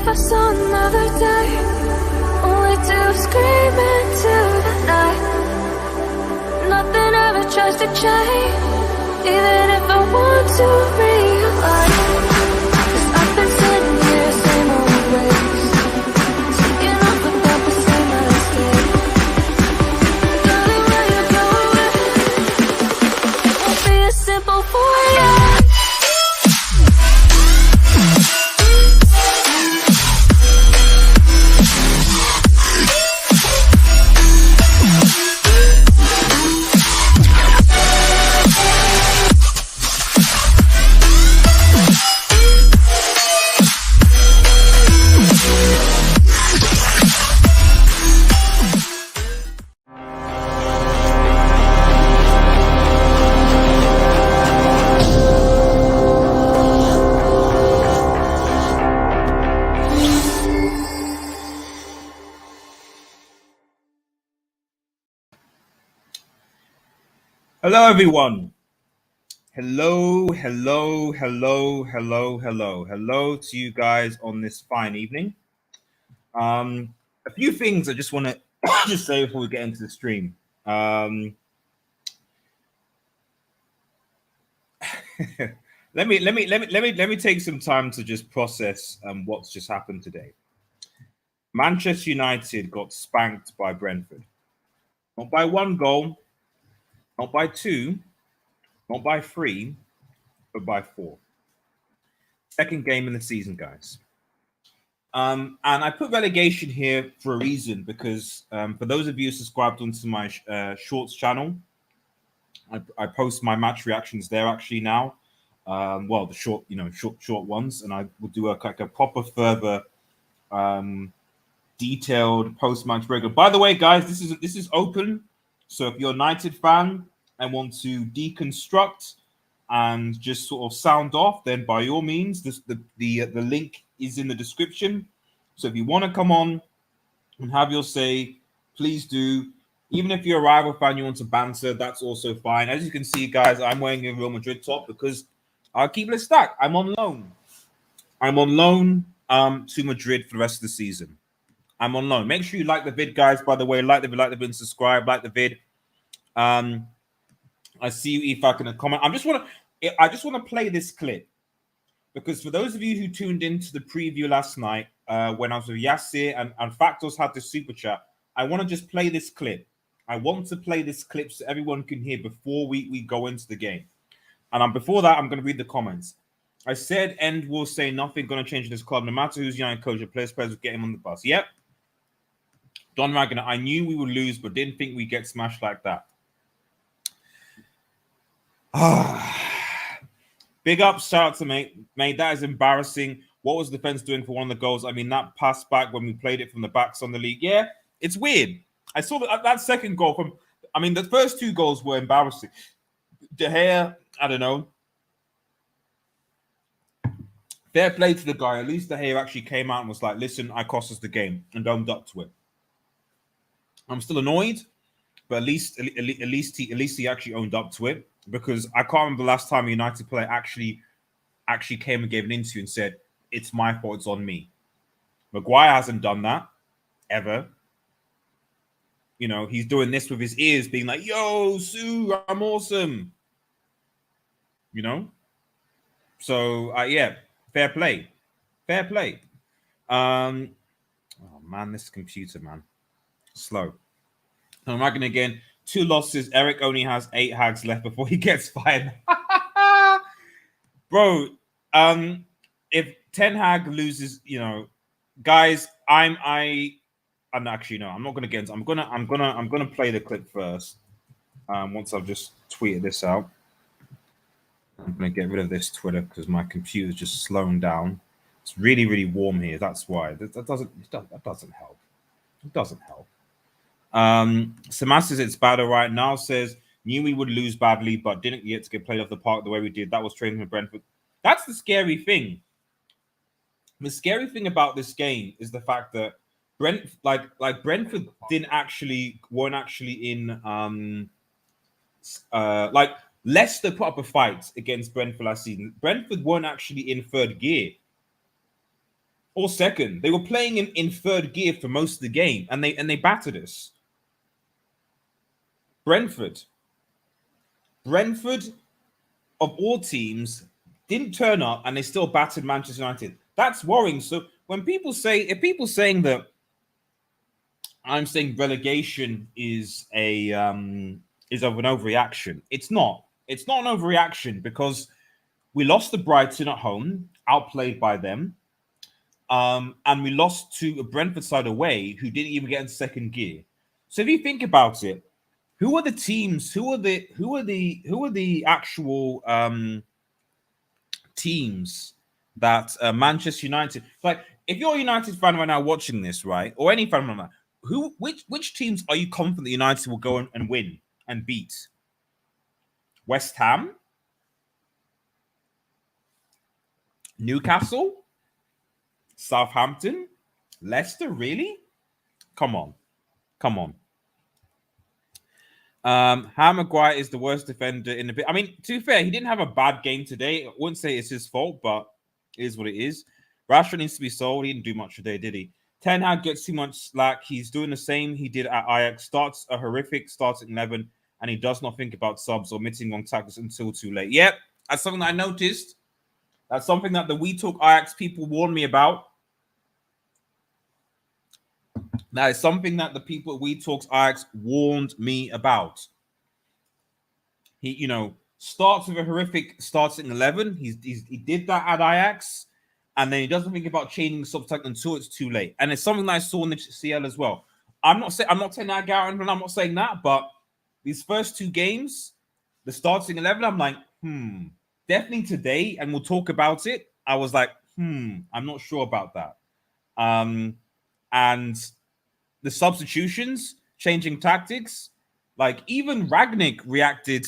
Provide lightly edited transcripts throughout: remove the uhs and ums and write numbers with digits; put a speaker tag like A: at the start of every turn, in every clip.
A: for some other day. All we do is scream into the night. Nothing ever tries to change, even if I want to realize. 'Cause I've been sitting here, same old ways, taking off without the same mistake. Darling, when you go away, it won't be as simple for you.
B: Hello, everyone. Hello to you guys on this fine evening. A few things I just want to just say before we get into the stream. Let me take some time to just process what's just happened today. Manchester United got spanked by Brentford, not by 1 goal. Not by 2, not by 3, but by 4. Second game in the season, guys. And I put relegation here for a reason, because for those of you who subscribed onto my Shorts channel, I post my match reactions there actually now. Well, the short ones, and I will do a proper further detailed post-match breakdown. By the way, guys, this is open. So if you're a United fan and want to deconstruct and just sort of sound off, then by all means, the link is in the description. So if you want to come on and have your say, please do. Even if you're a rival fan, you want to banter, that's also fine. As you can see, guys, I'm wearing a Real Madrid top because I'll keep it stacked. I'm on loan. I'm on loan to Madrid for the rest of the season. I'm on loan. Make sure you like the vid, guys. By the way, like the vid, and subscribe. Like the vid. I see if I can comment. I just want to play this clip because for those of you who tuned into the preview last night when I was with Yassir and Factos had the super chat, I want to just play this clip. I want to play this clip so everyone can hear before we go into the game. And before that, I'm going to read the comments. I said, End will say nothing going to change in this club. No matter who's United coach or players will get him on the bus. Yep. Don Ragnar, I knew we would lose, but didn't think we'd get smashed like that. Big up, shout out to mate. That is embarrassing. What was the defense doing for one of the goals? I mean, that pass back when we played it from the backs on the league. Yeah, it's weird. I saw that second goal from. I mean, the first 2 goals were embarrassing. De Gea, I don't know. Fair play to the guy. At least De Gea actually came out and was like, "Listen, I cost us the game," and owned up to it. I'm still annoyed, but at least he actually owned up to it. Because I can't remember the last time a United player actually came and gave an interview and said, "It's my fault, it's on me." Maguire hasn't done that ever. You know, he's doing this with his ears, being like, "Yo, Sue, I'm awesome." You know? So yeah, fair play. Oh man, this computer, man. Slow. I'm ragging again. 2 losses. Eric only has 8 hags left before he gets fired. Bro, if Ten Hag loses, guys, I'm actually no, I'm not gonna get into, I'm gonna play the clip first. Once I've just tweeted this out. I'm gonna get rid of this Twitter because my computer's just slowing down. It's really, really warm here. That's why. That doesn't help. It doesn't help. Samas says it's better right now, says knew we would lose badly, but didn't get to get played off the park the way we did. That was training for Brentford. That's the scary thing. The scary thing about this game is the fact that Brentford weren't actually in Leicester put up a fight against Brentford last season. Brentford weren't actually in 3rd gear. or second. They were playing in third gear for most of the game, and they battered us. Brentford, of all teams, didn't turn up, and they still battered Manchester United. That's worrying. So when people saying that I'm saying relegation is of an overreaction, it's not. It's not an overreaction because we lost to Brighton at home, outplayed by them. And we lost to a Brentford side away who didn't even get in second gear. So if you think about it, who are the teams? Who are the actual teams that Manchester United? Like, if you're a United fan right now watching this, right, or any fan right now, which teams are you confident United will go and win and beat? West Ham, Newcastle, Southampton, Leicester, really? Come on. Harry Maguire is the worst defender in the bit. I mean, to be fair, he didn't have a bad game today. I wouldn't say it's his fault, but it is what it is. Rashford needs to be sold. He didn't do much today, did he? Ten Hag gets too much slack. He's doing the same he did at Ajax. Starts a horrific starting 11, and he does not think about subs or omitting wrong tackles until too late. Yep, that's something that I noticed. That's something that the We Talk Ajax people warned me about. That is something that the people at We Talk Ajax warned me about. He, starts with a horrific starting 11. He did that at Ajax, and then he doesn't think about changing the subtitle until it's too late. And it's something that I saw in the CL as well. I'm not saying that, Garen, and I'm not saying that, but these first two games, the starting 11, I'm like, definitely today, and we'll talk about it. I was like, I'm not sure about that. And the substitutions, changing tactics, like even Ragnick reacted.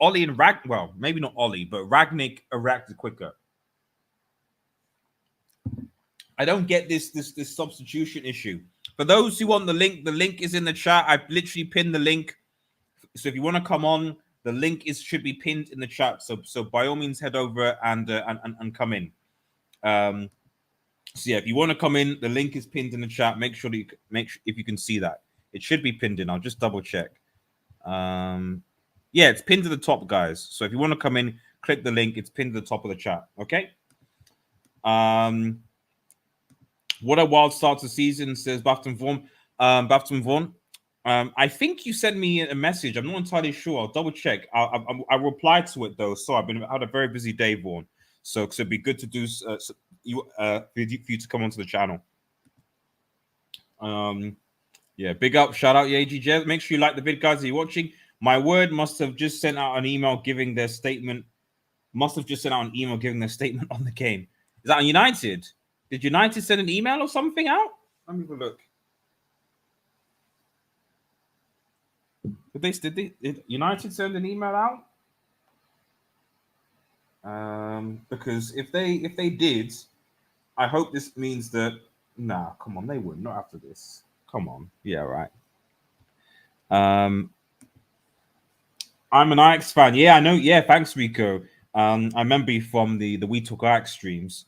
B: Ollie and well, maybe not Ollie, but Ragnick reacted quicker. I don't get this substitution issue. For those who want the link is in the chat. I've literally pinned the link. So if you want to come on, the link should be pinned in the chat. So by all means, head over and come in. So yeah, if you want to come in, the link is pinned in the chat. Make sure that if you can see that. It should be pinned in. I'll just double check. Yeah, it's pinned to the top, guys. So if you want to come in, click the link. It's pinned to the top of the chat. Okay. What a wild start to the season, says Bafton Vaughan. I think you sent me a message. I'm not entirely sure. I'll double check. I replied to it though. So I've had a very busy day, Vaughan. So it'd be good to do for you to come onto the channel. Yeah, big up, shout out, AGJ. Make sure you like the vid, guys. If you're watching, My Word must have just sent out an email giving their statement. On the game. Is that on United? Did United send an email or something out? Let me have a look. Did United send an email out? Because if they did, I hope this means that come on, they wouldn't. Not after this. Come on. Yeah, right. I'm an Ajax fan. Yeah, I know. Yeah, thanks, Rico. I remember you from the We Talk Ajax streams.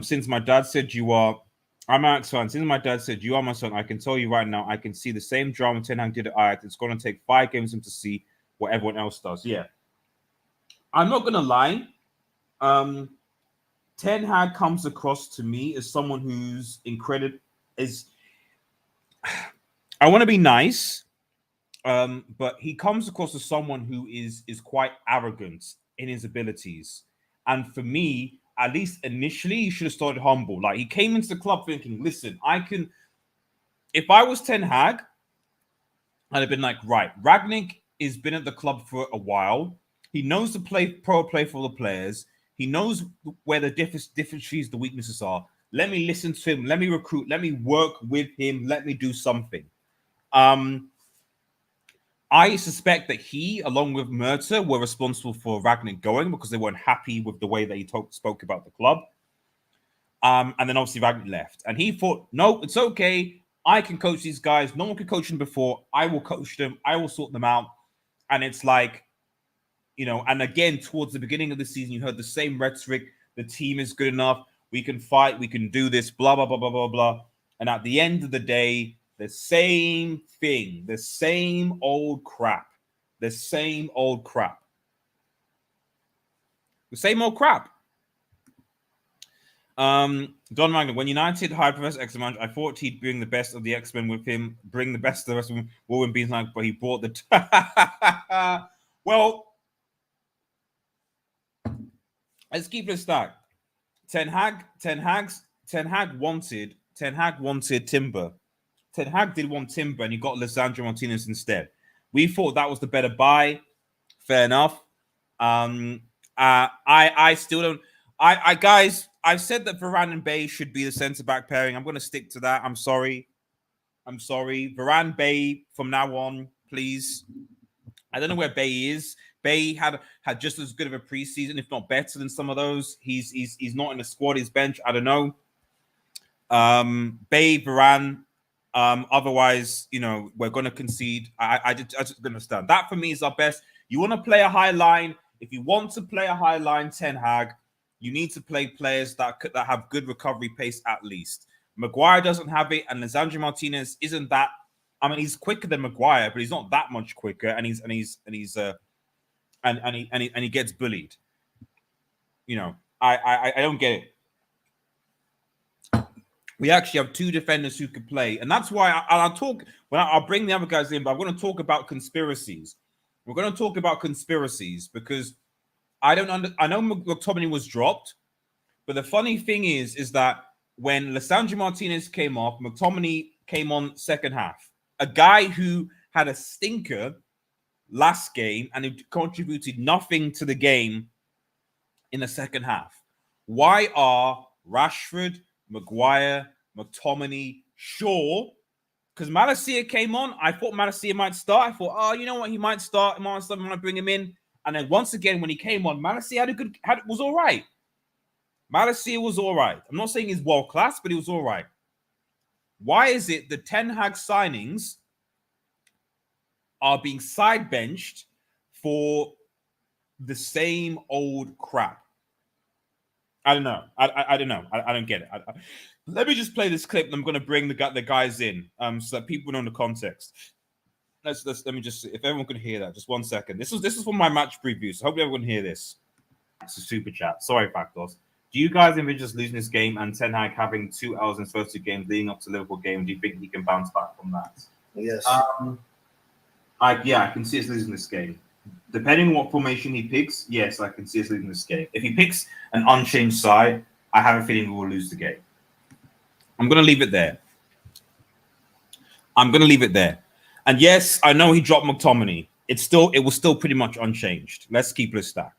B: Since my dad said I'm an Ajax fan. Since my dad said you are my son, I can tell you right now, I can see the same drama Ten Hag did at Ajax. It's going to take 5 games for him to see what everyone else does. Yeah. I'm not going to lie. Ten Hag comes across to me as someone who's incredible. I want to be nice, but he comes across as someone who is quite arrogant in his abilities. And for me, at least initially, he should have started humble. Like, he came into the club thinking, listen, if I was Ten Hag, I'd have been like, right, Ragnick has been at the club for a while. He knows the play for the players. He knows where the differences, the weaknesses are. Let me listen to him. Let me recruit. Let me work with him. Let me do something. I suspect that he, along with Merta, were responsible for Ragnick going because they weren't happy with the way that he spoke about the club. And then obviously Ragnick left. And he thought, no, it's okay. I can coach these guys. No one could coach them before. I will coach them. I will sort them out. And it's like, and again, towards the beginning of the season, you heard the same rhetoric. The team is good enough. We can fight. We can do this. Blah blah blah blah blah blah. And at the end of the day, the same thing, the same old crap, the same old crap, the same old crap. Don Magna, when United hired Professor X I thought he'd bring the best of the X-Men with him, bring the best of the rest of them, Wolverine being like, but he brought the well, let's keep it stacked. Ten Hag wanted Timber. Ten Hag did want Timber, and he got Lisandro Martinez instead. We thought that was the better buy. Fair enough. I still don't. Guys, I've said that Varane and Bay should be the centre back pairing. I'm going to stick to that. I'm sorry. Varane, Bay from now on, please. I don't know where Bay is. Bay had just as good of a preseason, if not better than some of those. He's not in the squad. He's bench. I don't know. Bay, Varane. Otherwise, we're going to concede. I just understand. That for me is our best. You want to play a high line. If you want to play a high line, Ten Hag, you need to play players that have good recovery pace at least. Maguire doesn't have it, and Lisandro Martinez isn't that. I mean, he's quicker than Maguire, but he's not that much quicker, and he gets bullied. I don't get it. We actually have two defenders who could play, and that's why I'll bring the other guys in, but I'm going to talk about conspiracies. We're going to talk about conspiracies because I know McTominay was dropped, but the funny thing is that when Lisandro Martinez came off, McTominay came on second half. A guy who had a stinker last game and who contributed nothing to the game in the second half. Why are Rashford, Maguire, McTominay, Shaw? Because Malacia came on. I thought Malacia might start. I thought, you know what? He might start. I might bring him in. And then once again, when he came on, Malacia was all right. Malacia was all right. I'm not saying he's world class, but he was all right. Why is it the Ten Hag signings are being side benched for the same old crap? I don't know. I don't know. I don't get it. Let me just play this clip. And I'm going to bring the guys in so that people know the context. Let me just see if everyone can hear that. Just 1 second. This is for my match preview. So hopefully everyone can hear this. It's a super chat. Sorry, Factos. Do you guys envision us losing this game and Ten Hag having 2 L's in his first 2 games leading up to the Liverpool game? Do you think he can bounce back from that?
C: Yes.
B: I can see us losing this game. Depending on what formation he picks, yes, I can see us losing this game. If he picks an unchanged side, I have a feeling we will lose the game. I'm going to leave it there. And yes, I know he dropped McTominay. It was still pretty much unchanged. Let's keep it stacked.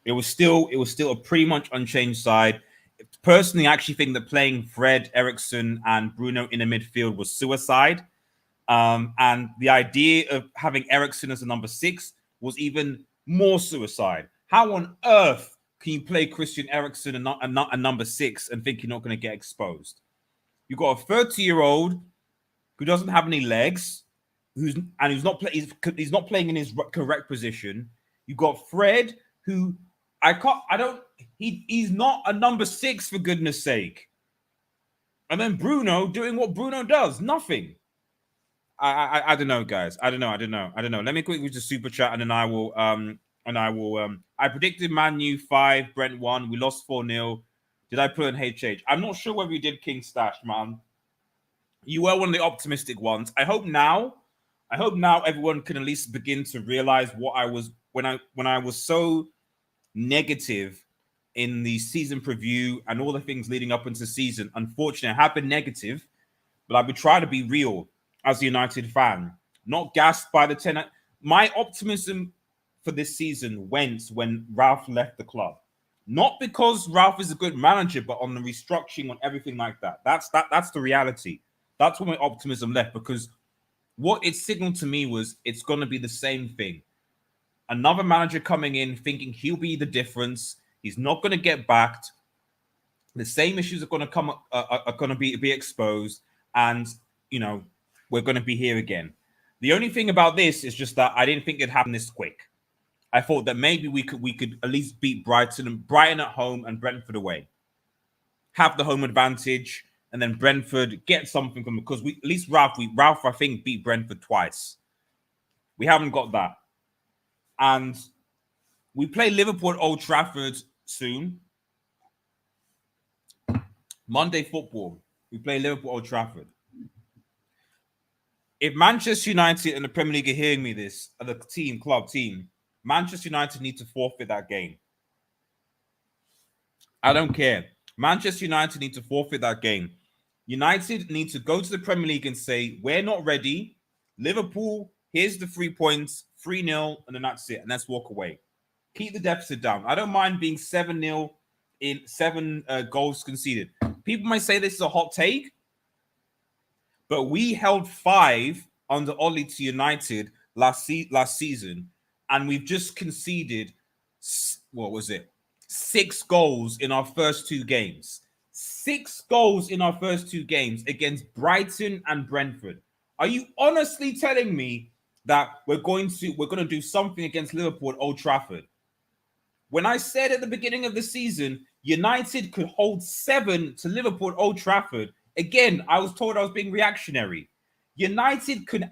B: It was still a pretty much unchanged side. Personally, I actually think that playing Fred, Eriksen, and Bruno in the midfield was suicide. And the idea of having Eriksen as a number 6 was even more suicide. How on earth can you play Christian Eriksen and not a number 6 and think you're not going to get exposed? You've got a 30-year-old who doesn't have any legs, he's not playing in his correct position. You've got Fred, who he's not a number 6 for goodness sake. And then Bruno doing what Bruno does, nothing. I don't know, guys. I don't know. Let me quickly just super chat and then I will I predicted Man U 5, Brent 1. We lost 4-0. Did I put in HH? I'm not sure whether you did King Stash, man. You were one of the optimistic ones. I hope now everyone can at least begin to realize what I was when I was so negative in the season preview and all the things leading up into the season. Unfortunately, I have been negative, but I've been trying to be real as a United fan, not gassed by the 10. My optimism for this season went when Ralph left the club. Not because Ralph is a good manager, but on the restructuring, on everything like that. That's the reality. That's when my optimism left, because what it signaled to me was it's going to be the same thing. Another manager coming in thinking he'll be the difference. He's not going to get backed. The same issues are going to come are going to be exposed, and we're going to be here again. The only thing about this is just that I didn't think it'd happen this quick. I thought that maybe we could at least beat Brighton at home and Brentford away. have the home advantage, and then Brentford get something from, because we, at least Ralph I think beat Brentford twice. We haven't got that. And we play Liverpool at Old Trafford soon. Monday football. We play Liverpool at Old Trafford. If Manchester United and the Premier League are hearing me this, the club team, Manchester United need to forfeit that game. I don't care. Manchester United need to forfeit that game. United need to go to the Premier League and say, we're not ready. Liverpool, here's the 3 points, 3-0, and then that's it. And let's walk away. Keep the deficit down. I don't mind being 7-0 in 7 goals conceded. People might say this is a hot take, but we held 5 under Ollie to United last season, and we've just conceded, 6 goals in our first 2 games. 6 goals in our first 2 games against Brighton and Brentford. Are you honestly telling me that we're going to do something against Liverpool at Old Trafford? When I said at the beginning of the season, United could hold 7 to Liverpool at Old Trafford, again, I was told I was being reactionary. United may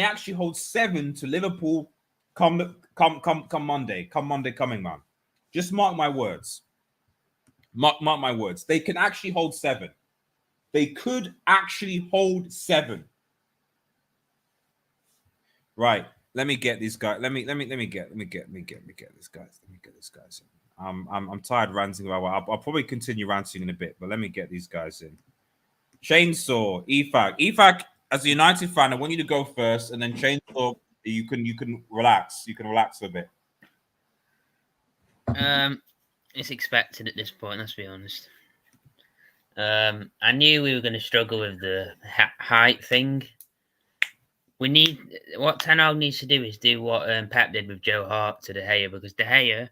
B: actually hold 7 to Liverpool come Monday. Come Monday coming, man. Just mark my words. Mark my words. They can actually hold 7. They could actually hold 7. Right. Let me get these guys. Let me get these guys. Let me get these guys in. I'm tired ranting about. I'll probably continue ranting in a bit, but let me get these guys in. Chainsaw, Efak. As a United fan, I want you to go first, and then Chainsaw, you can relax. You can relax a bit.
C: It's expected at this point. Let's be honest. I knew we were going to struggle with the height thing. What Ten Hag needs to do is do what Pep did with Joe Hart to De Gea, because De Gea,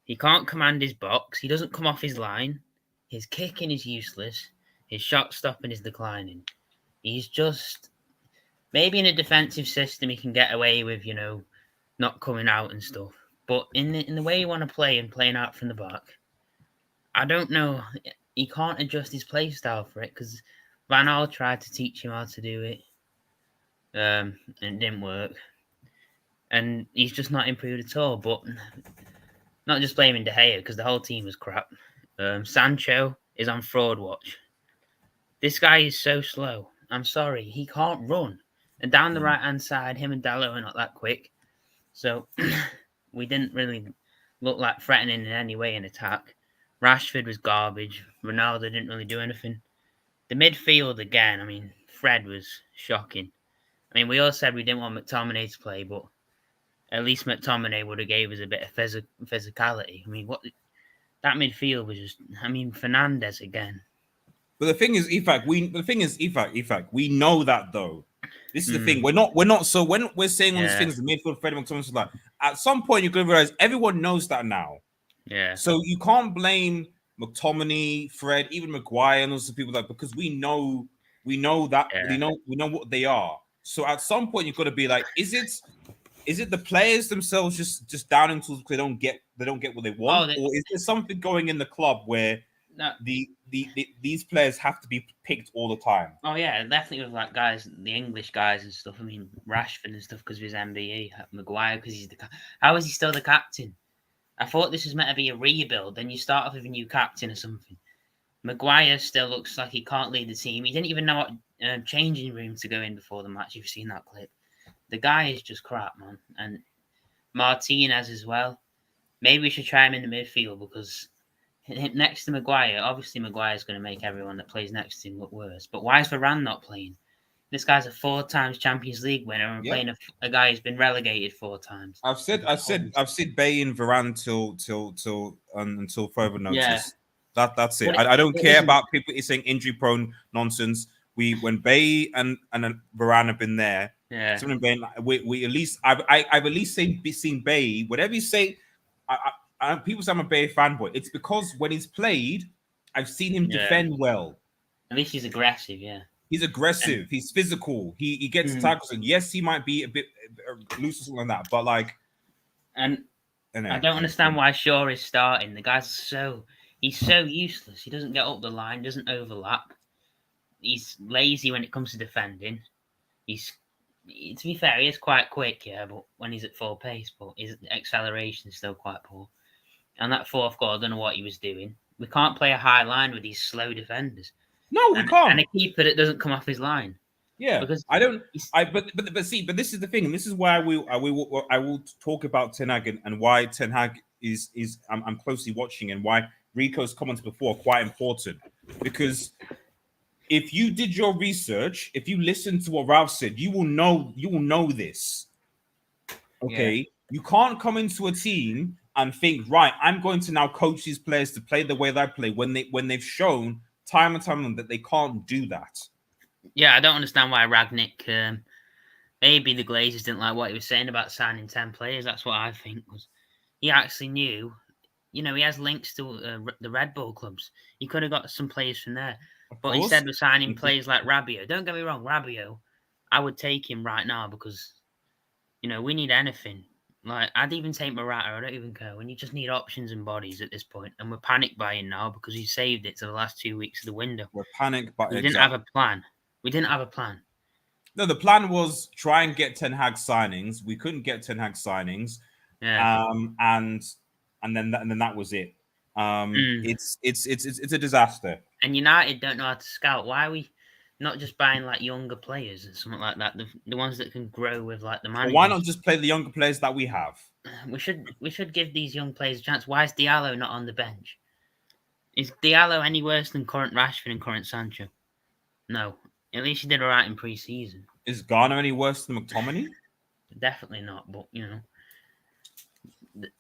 C: he can't command his box. He doesn't come off his line. His kicking is useless. His shot stopping is declining. He's just, maybe in a defensive system he can get away with, not coming out and stuff. But in the way you want to play and playing out from the back, I don't know. He can't adjust his play style for it, because Van Gaal tried to teach him how to do it. And it didn't work. And he's just not improved at all. But not just blaming De Gea, because the whole team was crap. Sancho is on fraud watch. This guy is so slow. I'm sorry, he can't run. And down the right-hand side, him and Dalot are not that quick. So we didn't really look like threatening in any way in attack. Rashford was garbage. Ronaldo didn't really do anything. The midfield, again, Fred was shocking. We all said we didn't want McTominay to play, but at least McTominay would have gave us a bit of physicality. That midfield was just, Fernandes again.
B: But the thing is, Efak, we know that though. This is the thing. We're not. So when we're saying all these things, the midfield, Fred McTominay, like at some point you're going to realize everyone knows that now.
C: Yeah.
B: So you can't blame McTominay, Fred, even Maguire, and those people because we know that we know what they are. So at some point you've got to be like, is it the players themselves just down into because they don't get what they want, or is there something going in the club where these players have to be picked all the time?
C: Oh yeah, definitely with guys, the English guys and stuff. Rashford and stuff because of his MBE, Maguire because he's how is he still the captain? I thought this was meant to be a rebuild. Then you start off with a new captain or something. Maguire still looks like he can't lead the team. He didn't even know what changing room to go in before the match. You've seen that clip. The guy is just crap, man. And Martinez as well. Maybe we should try him in the midfield because next to Maguire, obviously Maguire's going to make everyone that plays next to him look worse. But why is Varane not playing? This guy's a 4 times Champions League winner and playing a guy who's been relegated 4 times.
B: I've said Bay and Varane until further notice. Yeah. That's it. I don't care about people saying injury prone nonsense. When Bay and Varane have been there, we at least I've at least seen Bay. Whatever you say, people say I'm a Bay fanboy. It's because when he's played, I've seen him defend well.
C: At least he's aggressive,
B: He's aggressive. He's physical. He gets tackles, and yes, he might be a bit loose or something like that. But
C: I don't understand why Shaw is starting. The guy's He's so useless. He doesn't get up the line, doesn't overlap. He's lazy when it comes to defending. He's, to be fair, he is quite quick, yeah, but when he's at full pace, but his acceleration is still quite poor. And that fourth goal, I don't know what he was doing. We can't play a high line with these slow defenders.
B: No, we can't.
C: And a keeper that doesn't come off his line.
B: Yeah,
C: because
B: I don't. But see, but this is the thing, and this is why I will talk about Ten Hag and why Ten Hag is I'm closely watching, and why Rico's comments before are quite important, because if you did your research, if you listened to what Ralph said, you will know this. Okay, yeah. You can't come into a team and think, right, I'm going to now coach these players to play the way that I play when they've shown time and time that they can't do that.
C: Yeah, I don't understand why Ragnick. Maybe the Glazers didn't like what he was saying about signing 10 players. That's what I think. Was he actually knew? You know, he has links to the Red Bull clubs. He could have got some players from there, but instead of signing players like Rabiot, don't get me wrong, Rabiot, I would take him right now because, you know, we need anything. Like, I'd even take Morata. I don't even care. When you just need options and bodies at this point, and we're panic buying now because he saved it to the last 2 weeks of the window.
B: We're panic buying.
C: We didn't have a plan. We didn't have a plan.
B: No, the plan was try and get Ten Hag signings. We couldn't get Ten Hag signings.
C: Yeah.
B: And then that was it. It's a disaster.
C: And United don't know how to scout. Why are we not just buying like younger players or something like that? The ones that can grow with like the managers.
B: Why not just play the younger players that we have?
C: We should give these young players a chance. Why is Diallo not on the bench? Is Diallo any worse than current Rashford and current Sancho? No. At least he did all right in pre-season.
B: Is Garner any worse than McTominay?
C: Definitely not, but, you know.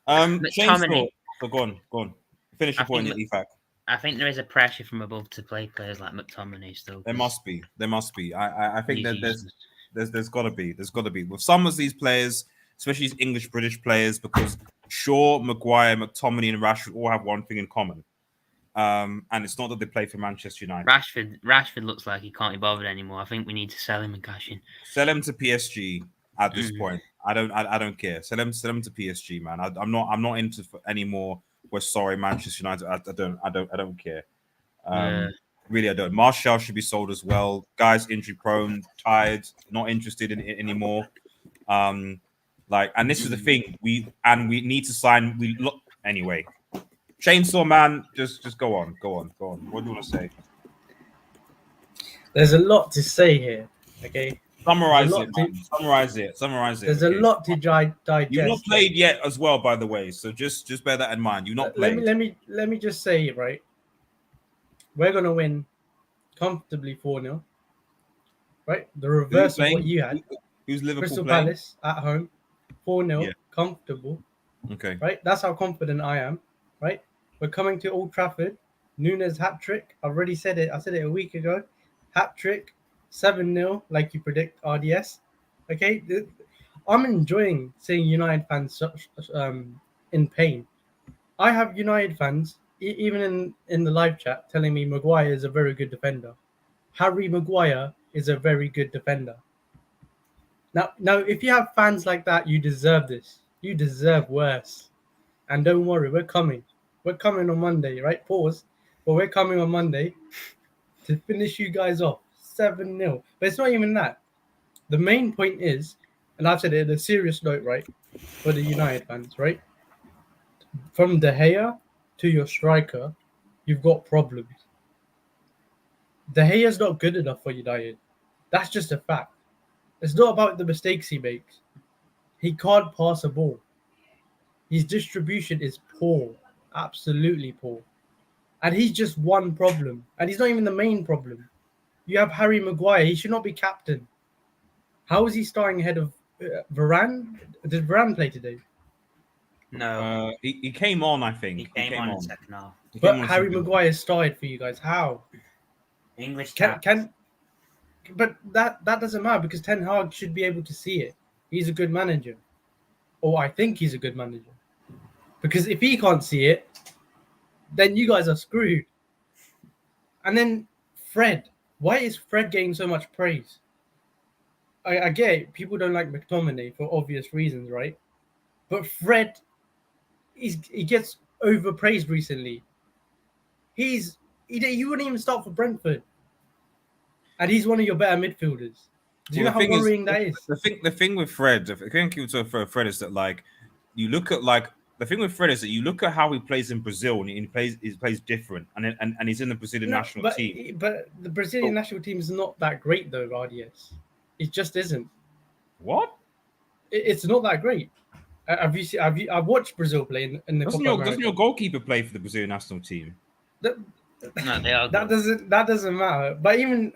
B: McTominay. So go on. Finish your point, EFAC.
C: I think there is a pressure from above to play players like McTominay still.
B: There must be. I think that there's got to be. With some of these players, especially these English British players, because Shaw, Maguire, McTominay, and Rashford all have one thing in common. And it's not that they play for Manchester United.
C: Rashford looks like he can't be bothered anymore. I think we need to sell him and cash in.
B: Sell him to PSG at this point. I don't care. Sell him to PSG, man. I'm not into any more. We're sorry, Manchester United. I don't care. Really, I don't. Martial should be sold as well. Guys, injury prone, tired, not interested in it anymore. And this is the thing. We need to sign. We look anyway. Chainsaw Man, just go on. What do you want to say?
D: There's a lot to say here. Okay.
B: Summarize it.
D: There's a lot to digest.
B: You've not played yet as well, by the way. So just bear that in mind. You've not played.
D: Let me just say, right? We're gonna win comfortably 4-0. Right? The reverse of what you had.
B: Who's Liverpool
D: Crystal
B: playing?
D: Palace at home. 4-0, comfortable.
B: Okay.
D: Right? That's how confident I am. Right? We're coming to Old Trafford. Nunes hat trick. I've already said it. I said it a week ago. Hat trick. 7-0, like you predict RDS. Okay, I'm enjoying seeing United fans in pain. I have United fans, even in the live chat, telling me Maguire is a very good defender. Harry Maguire is a very good defender. Now, if you have fans like that, you deserve this. You deserve worse. And don't worry, we're coming. We're coming on Monday, right? Pause. But we're coming on Monday to finish you guys off. 7-0. But it's not even that. The main point is, and I've said it in a serious note, right, for the United fans, right? From De Gea to your striker, you've got problems. De Gea's not good enough for United. That's just a fact. It's not about the mistakes he makes. He can't pass a ball. His distribution is poor. Absolutely poor. And he's just one problem. And he's not even the main problem. You have Harry Maguire. He should not be captain. How is he starting ahead of Varane? Did Varane play today?
C: No.
B: He came on, I think.
C: He came on in the second half.
D: But Harry Maguire started for you guys. How?
C: English
D: But that doesn't matter because Ten Hag should be able to see it. He's a good manager. Or I think he's a good manager. Because if he can't see it, then you guys are screwed. And then Fred. Why is Fred getting so much praise? I get it. People don't like McTominay for obvious reasons, right? But Fred, he gets overpraised recently. he wouldn't even start for Brentford, and he's one of your better midfielders. Do you know how worrying that is?
B: The thing with Fred, I think for Fred is that like you look at like the thing with Fred is that you look at how he plays in Brazil and he plays different, and he's in the Brazilian national team.
D: But the Brazilian national team is not that great though, RDS. It just isn't.
B: What?
D: It's not that great. I've watched Brazil play in the Copa America.
B: Doesn't your goalkeeper play for the Brazilian national team?
C: No, they are.
D: That doesn't matter. But even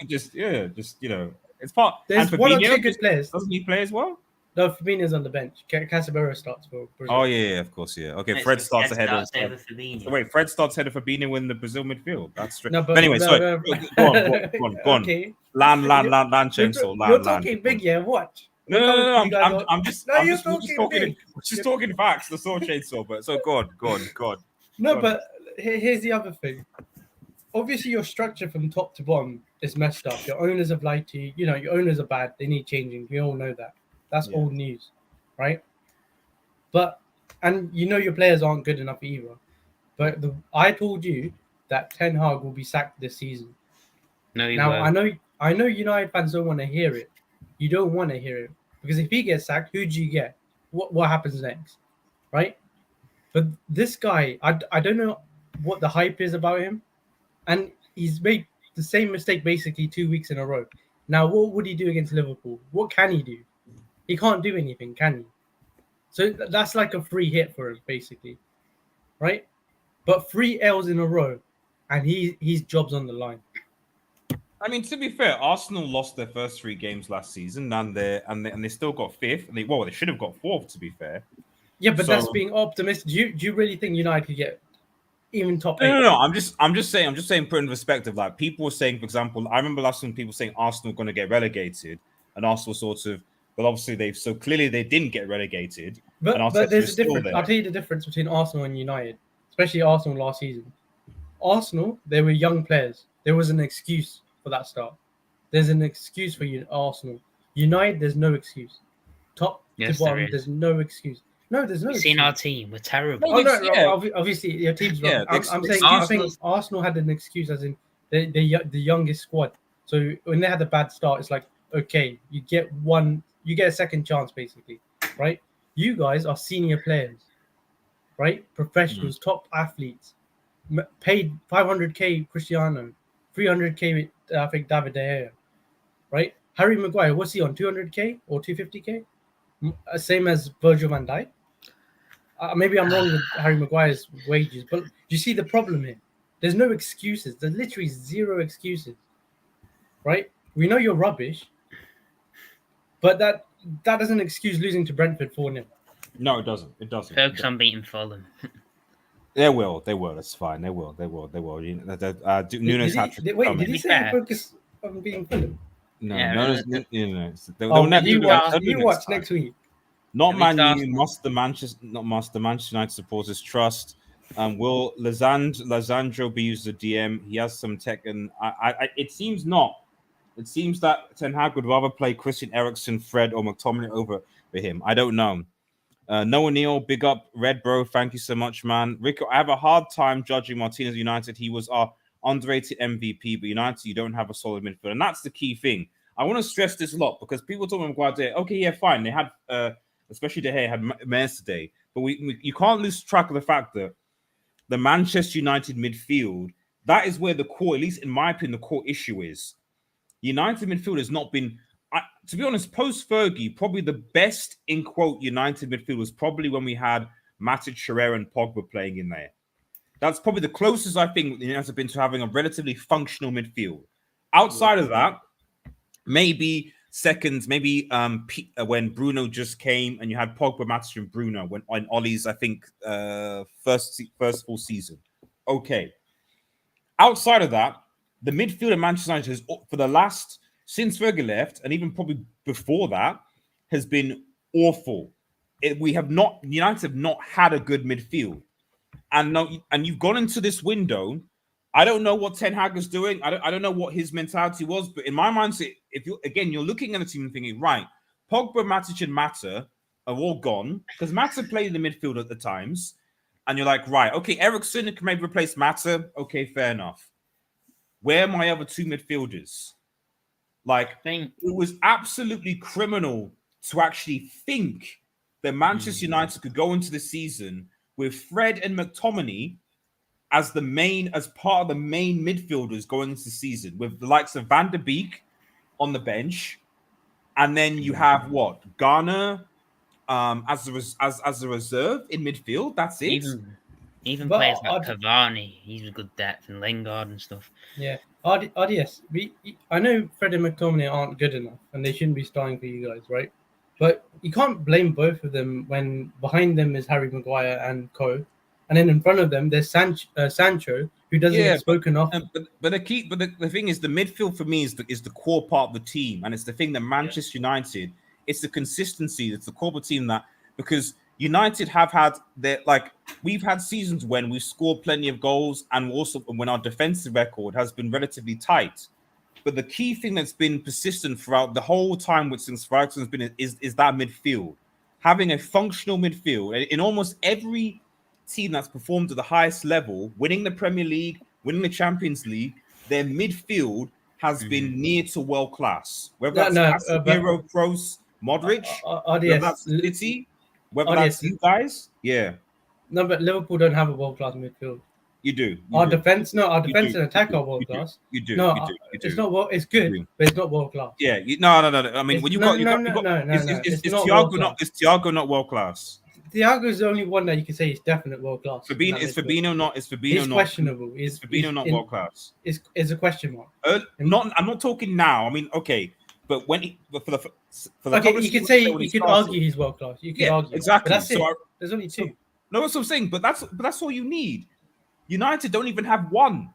B: just you know, it's part.
D: There's
B: and
D: one or
B: Fabinho,
D: two good players.
B: Doesn't he play as well?
D: No, Fabinho's on the bench. Casemiro starts for Brazil.
B: Oh yeah, of course, yeah. Okay, Fred starts ahead of Fabinho. So wait, Fred starts ahead of Fabinho in the Brazil midfield. That's straight.
D: No,
B: but anyway, sorry. Go on.
D: Okay.
B: Land chainsaw.
D: You're talking big, yeah. Watch.
B: No. I'm just talking facts. The sword chainsaw, but so go on.
D: No, but here's the other thing. Obviously, your structure from top to bottom is messed up. Your owners have lied to you. You know, your owners are bad. They need changing. We all know that. That's old news, right? And you know your players aren't good enough either. But I told you that Ten Hag will be sacked this season.
C: No,
D: now I know United fans don't want to hear it. You don't want to hear it because if he gets sacked, who do you get? What happens next, right? But this guy, I don't know what the hype is about him, and he's made the same mistake basically 2 weeks in a row. Now, what would he do against Liverpool? What can he do? He can't do anything, can he? So that's like a free hit for him, basically, right? But 3 L's in a row, and his job's on the line.
B: I mean, to be fair, Arsenal lost their first 3 games last season, and they still got 5th. They should have got 4th, to be fair.
D: Yeah, but that's being optimistic. Do you really think United could get even top 8?
B: No. I'm just saying, put in perspective. Like people were saying, for example, I remember last time people saying Arsenal going to get relegated, and Arsenal sort of. But obviously, clearly they didn't get relegated.
D: But there's a difference. I'll tell you the difference between Arsenal and United, especially Arsenal last season. Arsenal, they were young players. There was an excuse for that start. There's an excuse for Arsenal. United, there's no excuse. Top to bottom, there's no excuse. No, there's no.
C: You've seen our team. We're terrible.
D: Obviously your team's wrong. I'm saying Arsenal had an excuse, as in the youngest squad. So when they had a bad start, it's like, okay, you get a second chance, basically, right? You guys are senior players, right? Professionals, top athletes, paid 500k Cristiano, 300k I think David De Gea, right? Harry Maguire, what's he on, 200k or 250k? Same as Virgil van Dijk. Maybe I'm wrong with Harry Maguire's wages, but you see the problem here. There's no excuses. There's literally 0 excuses, right? We know you're rubbish, but that doesn't excuse losing to Brentford 4-0.
B: No, it doesn't.
C: Focus on beating Fulham.
B: They will. That's fine. They will. Nunes hat-trick.
D: Wait, did he say focus on beating Fulham?
B: No.
D: You watch next week.
B: Not Man U, the Manchester United supporters trust. Will Lizandro be used as a DM? He has some tech, and it seems not. It seems that Ten Hag would rather play Christian Eriksen, Fred, or McTominay over him. I don't know. Noah Neal, big up, Red Bro. Thank you so much, man. Rico, I have a hard time judging Martinez United. He was our underrated MVP, but United, you don't have a solid midfield, and that's the key thing. I want to stress this a lot because people talk about Maguire. Okay, yeah, fine. They had, especially De Gea, had Mares today, but you can't lose track of the fact that the Manchester United midfield, that is where the core, at least in my opinion, the core issue is. United midfield has not been, to be honest, post-Fergie, probably the best, in quote, United midfield was probably when we had Matic, Herrera, and Pogba playing in there. That's probably the closest I think United have been to having a relatively functional midfield. Outside of that, maybe seconds, when Bruno just came and you had Pogba, Matic, and Bruno when on Ollie's, I think, first full season. Okay. Outside of that, the midfield of Manchester United has, for the last, since Fergie left, and even probably before that, has been awful. United have not had a good midfield. And you've gone into this window. I don't know what Ten Hag is doing. I don't know what his mentality was, but in my mind, if you're looking at the team and thinking, right, Pogba, Matic, and Mata are all gone because Mata played in the midfield at the times. and you're like, right, okay, Ericsson can maybe replace Mata. Okay, fair enough. Where are my other two midfielders? Like, it was absolutely criminal to actually think that Manchester United could go into the season with Fred and McTominay as part of the main midfielders going into the season, with the likes of Van der Beek on the bench, and then you have what, Garner as a reserve in midfield. That's it.
C: Even players like Cavani, he's a good depth, and Lingard and stuff.
D: Yeah, RDS. I know Fred and McTominay aren't good enough, and they shouldn't be starting for you guys, right? But you can't blame both of them when behind them is Harry Maguire and Co, and then in front of them there's Sancho, who doesn't get spoken of.
B: But the thing is, the midfield for me is the core part of the team, and it's the thing that Manchester United. It's the consistency. It's the core of the team that, because United have had we've had seasons when we've scored plenty of goals, and also when our defensive record has been relatively tight. But the key thing that's been persistent throughout the whole time since Ferguson's been is that midfield. Having a functional midfield in almost every team that's performed at the highest level, winning the Premier League, winning the Champions League, their midfield has been near to world class. Whether that's Casemiro, Kroos, Modric, whether that's City, whether that's you guys,
D: No, but Liverpool don't have a world class midfield.
B: You do.
D: Our defense and attack are world class.
B: You do.
D: No,
B: you do.
D: It's not. It's good, but it's not world class.
B: Yeah. No. I mean, when is Thiago not world class?
D: Thiago is the only one that you can say is definite world class.
B: Fabinho not? Is Fabinho
D: it's
B: not
D: questionable?
B: Is Fabinho not world class?
D: It's a question mark.
B: I'm not talking now. I mean, okay, but for the
D: you could say you could argue he's world class. You could argue
B: exactly.
D: But that's it. There's only two.
B: No, that's what I'm saying. But that's all you need. United don't even have one.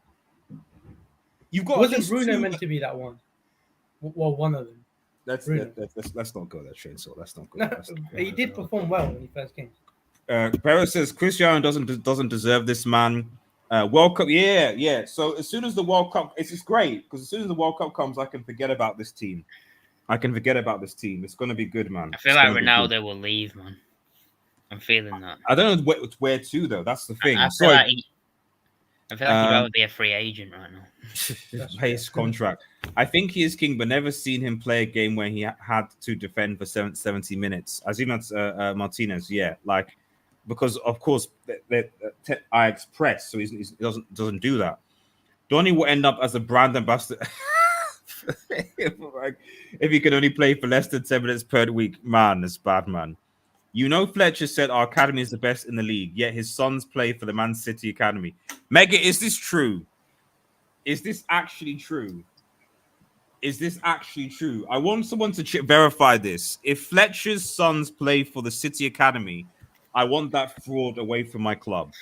B: You've got.
D: Wasn't Bruno meant to be that one? Well, one of them.
B: Let's not go there, Shane. So let's not go.
D: He did perform well when he first came.
B: Perez says Cristiano doesn't deserve this, man. World Cup, yeah. So as soon as the World Cup, it's just great because as soon as the World Cup comes, I can forget about this team. It's going to be good, man.
C: I feel like Ronaldo will leave, man. I'm feeling that.
B: I don't know where to though. That's the thing.
C: I feel like he'd rather be a free agent right now.
B: Pay his contract. I think he is king, but never seen him play a game where he had to defend for 70 minutes. I assume that's Martinez. Yeah, because of course I express, so he doesn't do that. Donny will end up as a brand ambassador if he can only play for less than 10 minutes per week. Man, it's bad, man. Fletcher said our academy is the best in the league, yet his sons play for the Man City academy. Mega, is this true? Is this actually true? I want someone to verify this. If Fletcher's sons play for the City academy, I want that fraud away from my club.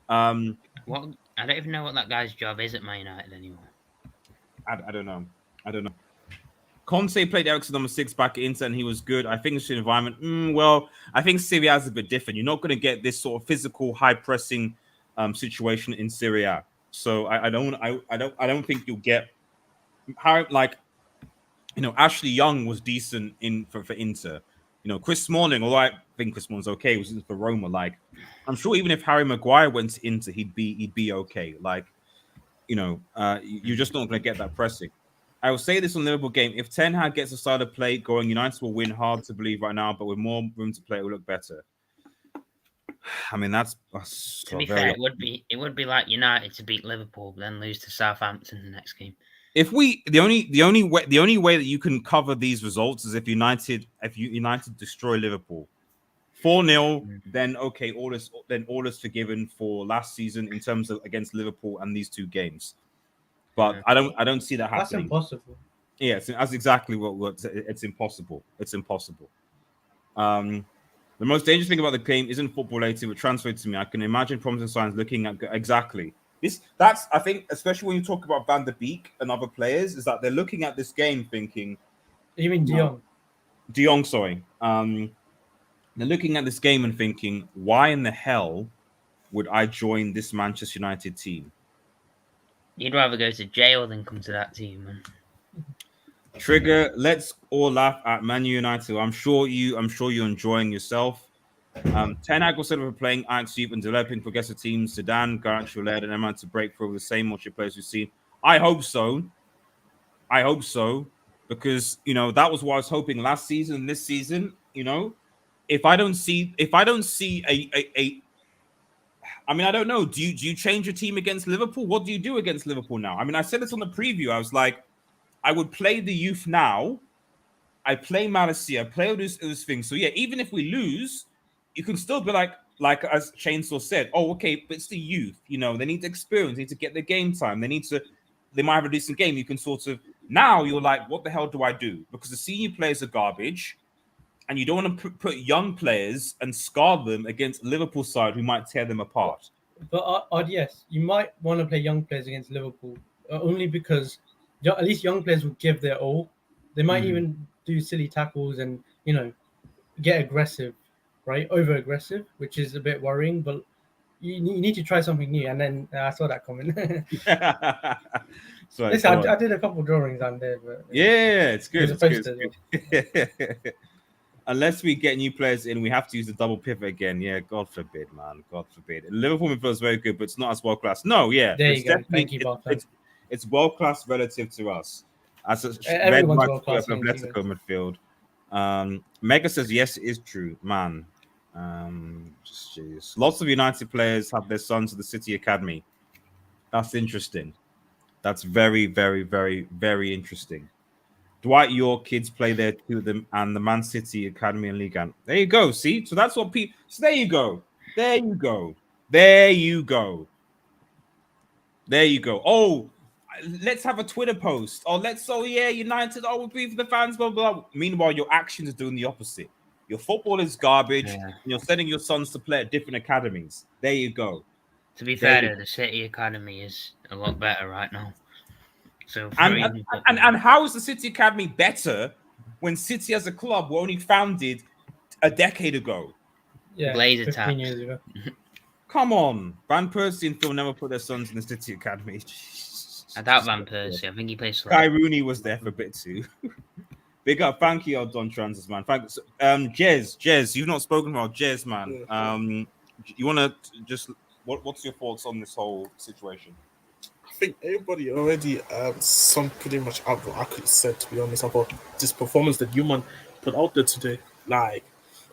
C: What? I don't even know what that guy's job is at Man United anymore.
B: I don't know. Conte played Ericsson number 6 back at Inter and he was good. I think it's the environment. Well, I think Serie A is a bit different. You're not going to get this sort of physical, high pressing situation in Serie A. So I don't think you'll get how Ashley Young was decent for Inter. Chris Smalling, although I think Chris Smalling's okay, was for Roma. I'm sure even if Harry Maguire went to Inter, he'd be okay. You're just not going to get that pressing. I will say this on the Liverpool game. If Ten Hag gets a style of play going, United will win. Hard to believe right now, but with more room to play, it will look better. I mean, that's
C: to be fair, it would be like United to beat Liverpool, then lose to Southampton the next game.
B: If the only way that you can cover these results is if United destroy Liverpool 4-0, then okay, all is forgiven for last season in terms of against Liverpool and these two games. But I don't see that happening.
D: That's impossible.
B: Yeah, that's exactly what it's impossible. It's impossible. The most dangerous thing about the game isn't football related, but transferred to me. I can imagine promising signs looking at exactly this. That's I think, especially when you talk about Van der Beek and other players, is that they're looking at this game thinking.
D: You mean De Jong?
B: De Jong, sorry. They're looking at this game and thinking, why in the hell would I join this Manchester United team?
C: You'd rather go to jail than come to that team, man.
B: Trigger, let's all laugh at Man United. I'm sure you're enjoying yourself. Ten Hag was sort of playing Ajax Youth and developing progressive teams. Zidane, Garnacho led, and Emma to break through the same what players we've seen. I hope so. I hope so, because that was what I was hoping last season. This season, if I don't see a I mean, I don't know. Do you change your team against Liverpool? What do you do against Liverpool now? I mean, I said this on the preview. I was like, I would play the youth now. I play Malacia, I play all those things. So yeah, even if we lose, you can still be like as Chainsaw said, oh, okay, but it's the youth. They need experience, they need to get their game time. They might have a decent game. You can sort of now you're like, what the hell do I do? Because the senior players are garbage, and you don't want to put young players and scar them against Liverpool side who might tear them apart.
D: But yes, you might want to play young players against Liverpool only because at least young players will give their all. They might even do silly tackles and get aggressive, right? Over aggressive, which is a bit worrying. But you need to try something new. And then I saw that comment.
B: Sorry,
D: listen, I did a couple of drawings on there, but
B: yeah, it's good.
D: It's
B: good. Unless we get new players in, we have to use the double pivot again. Yeah, God forbid, man. God forbid. Liverpool midfield is very good, but it's not as world class. No, yeah.
D: There you go. Thank you, Bob.
B: It's world class relative to us. As
D: everyone's world class.
B: Atletico midfield. Mega says yes, it is true, man. Jeez. Lots of United players have their sons at the City Academy. That's interesting. That's very, very, very, very interesting. Dwight York kids play there too, them and the Man City Academy and League. There you go. See, so that's what people. So there you go. There you go. There you go. There you go. Oh, let's have a Twitter post. Oh, United. Oh, we'll be for the fans. Blah blah. Meanwhile, your actions are doing the opposite. Your football is garbage. Yeah. And you're sending your sons to play at different academies. There you go.
C: To be fair, the City Academy is a lot better right now. So
B: and how is the City Academy better when City as a club were only founded a decade ago?
D: Yeah,
C: Blazer
D: 15 years ago.
B: Come on, Van Persie and Phil never put their sons in the City Academy.
C: I doubt Van Persie. I think he plays.
B: Kai Rooney was there for a bit too. Big up, thank you, Don Transers, man. Thanks, Jez, you've not spoken about Jez, man. You want to just what's your thoughts on this whole situation?
E: I think everybody already some pretty much out what I could have said, to be honest, about this performance that Human put out there today. Like,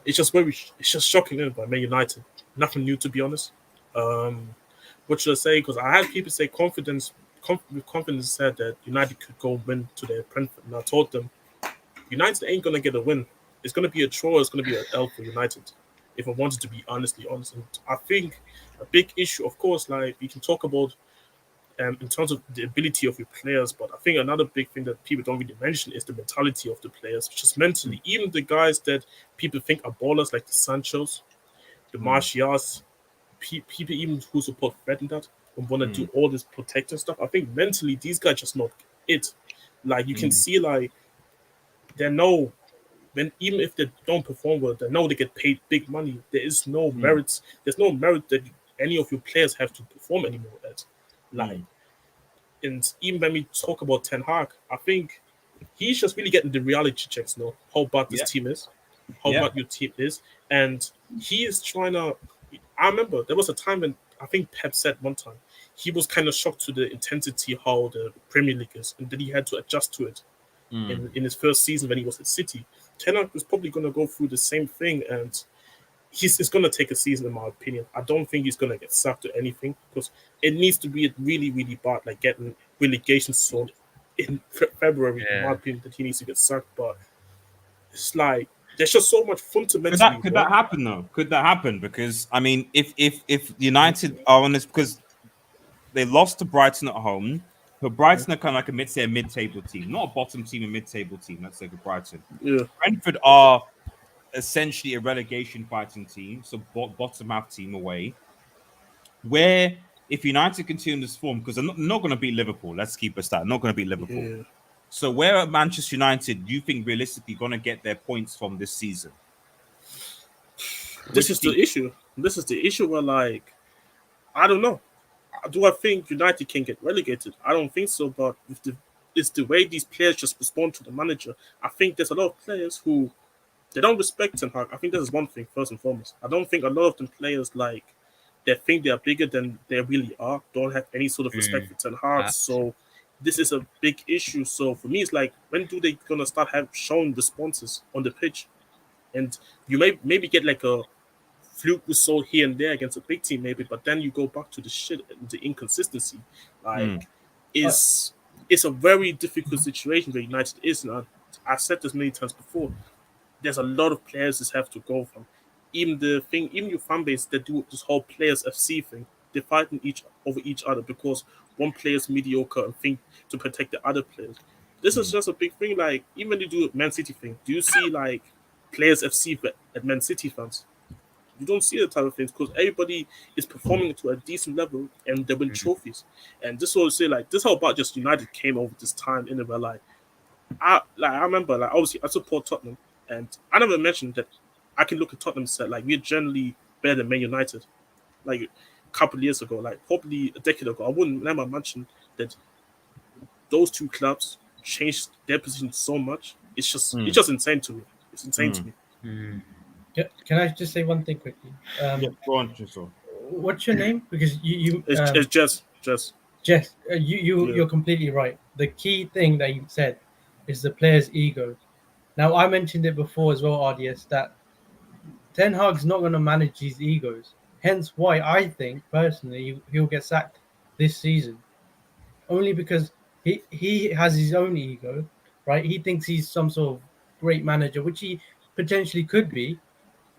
E: it's just shocking by Man United. Nothing new, to be honest. What should I say? Because I had people say with confidence said that United could go win today at Brentford, and I told them United ain't gonna get a win. It's gonna be a draw. It's gonna be an L for United. If I wanted to be honestly honest, and I think a big issue, of course, like we can talk about. In terms of the ability of your players, but I think another big thing that people don't really mention is the mentality of the players, just mentally. Even the guys that people think are ballers, like the Sanchos, the Martials, people even who support Fred and that, and want to do all this protecting stuff. I think mentally, these guys just not it. Like, you can see, like, they know, even if they don't perform well, they know they get paid big money. There is no merits. There's no merit that any of your players have to perform anymore at. Like, and even when we talk about Ten Hag, I think he's just really getting the reality checks now. How bad this team is, how bad your team is, and he is trying to. I remember there was a time when I think Pep said one time he was kind of shocked to the intensity how the Premier League is, and that he had to adjust to it in his first season when he was at City. Ten Hag was probably going to go through the same thing, and it's going to take a season, in my opinion. I don't think he's going to get sacked or anything, because it needs to be really, really bad, like getting relegation zone in February, in my opinion, that he needs to get sacked. But it's like, there's just so much fundamentally.
B: Could that happen, though? Could that happen? Because, I mean, if United are on this, because they lost to Brighton at home, but Brighton are kind of like a mid-table team, not a bottom team, a mid-table team, let's say, for Brighton.
E: Yeah.
B: Brentford are essentially a relegation fighting team, so bottom half team away. Where if United continue this form, because they're not going to beat Liverpool, let's keep a stat, not going to beat Liverpool.
E: Yeah.
B: So where at Manchester United do you think realistically going to get their points from this season?
E: This is the issue. This is the issue where, like, I don't know. Do I think United can get relegated? I don't think so, but it's the way these players just respond to the manager. I think there's a lot of players who they don't respect Ten Hag. I think this is one thing first and foremost. I don't think a lot of them players like they think they are bigger than they really are. Don't have any sort of respect for Ten Hag. So this is a big issue. So for me, it's like when do they gonna start showing responses on the pitch? And you maybe get like a fluke result here and there against a big team, maybe, but then you go back to the shit and the inconsistency. Like, it's a very difficult situation where United is. And I've said this many times before. There's a lot of players that have to go from. Even your fan base, they do this whole players FC thing. They're fighting over each other because one player is mediocre and think to protect the other players. This is just a big thing. Like, even when you do Man City thing, do you see like players FC at Man City fans? You don't see the type of things because everybody is performing to a decent level and they win trophies. And this will say like this whole about just United came over this time in the where I remember like obviously I support Tottenham and I never mentioned that I can look at Tottenham and say like we're generally better than Man United. Like a couple of years ago, like probably a decade ago, I wouldn't never mention that those two clubs changed their position so much. It's just insane to me. It's insane to me.
D: Can I just say one thing quickly?
B: Go on, Tristan.
D: What's your name? Because you
E: It's Jess.
D: Jess,
E: Yeah.
D: you're completely right. The key thing that you said is the player's ego. Now, I mentioned it before as well, RDS, that Ten Hag's not going to manage these egos. Hence why I think, personally, he'll get sacked this season. Only because he has his own ego, right? He thinks he's some sort of great manager, which he potentially could be.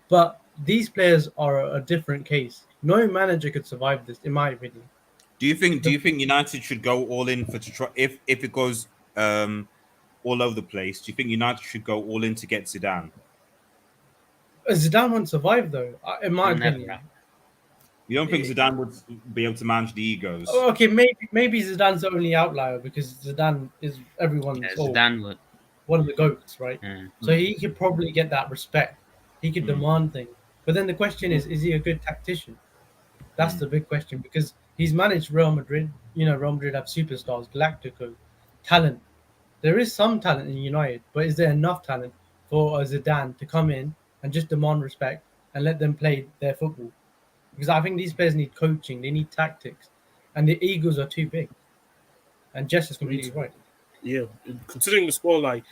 D: But these players are a different case. No manager could survive this, in my opinion.
B: Do you think United should go all in to try if it goes all over the place? Do you think United should go all in to get Zidane?
D: Zidane won't survive, though, in my opinion.
B: You don't think Zidane would be able to manage the egos?
D: Oh, okay, maybe Zidane's the only outlier because Zidane is everyone's one of the GOATs, right? So he could probably get that respect. He could demand things. But then the question is he a good tactician? That's the big question because he's managed Real Madrid. You know, Real Madrid have superstars, Galactico, talent. There is some talent in United, but is there enough talent for Zidane to come in and just demand respect and let them play their football? Because I think these players need coaching, they need tactics, and the egos are too big. And Jess is completely right.
E: Yeah, considering the score, like,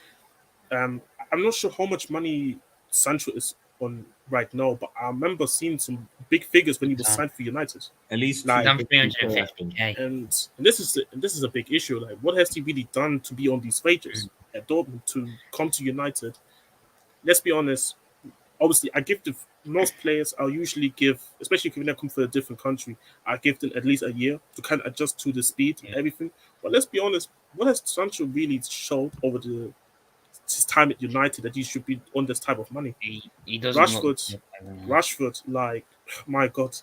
E: I'm not sure how much money Sancho is on right now, but I remember seeing some big figures when he was signed for United.
B: At least
C: like 350k.
E: And this is a big issue. Like, what has he really done to be on these wages at Dortmund to come to United? Let's be honest. Obviously, I give most players. I'll usually give, especially when they come from a different country, I give them at least a year to kind of adjust to the speed and everything. But let's be honest, what has Sancho really showed over his time at United that he should be on this type of money?
C: He doesn't.
E: Rashford, like, my God,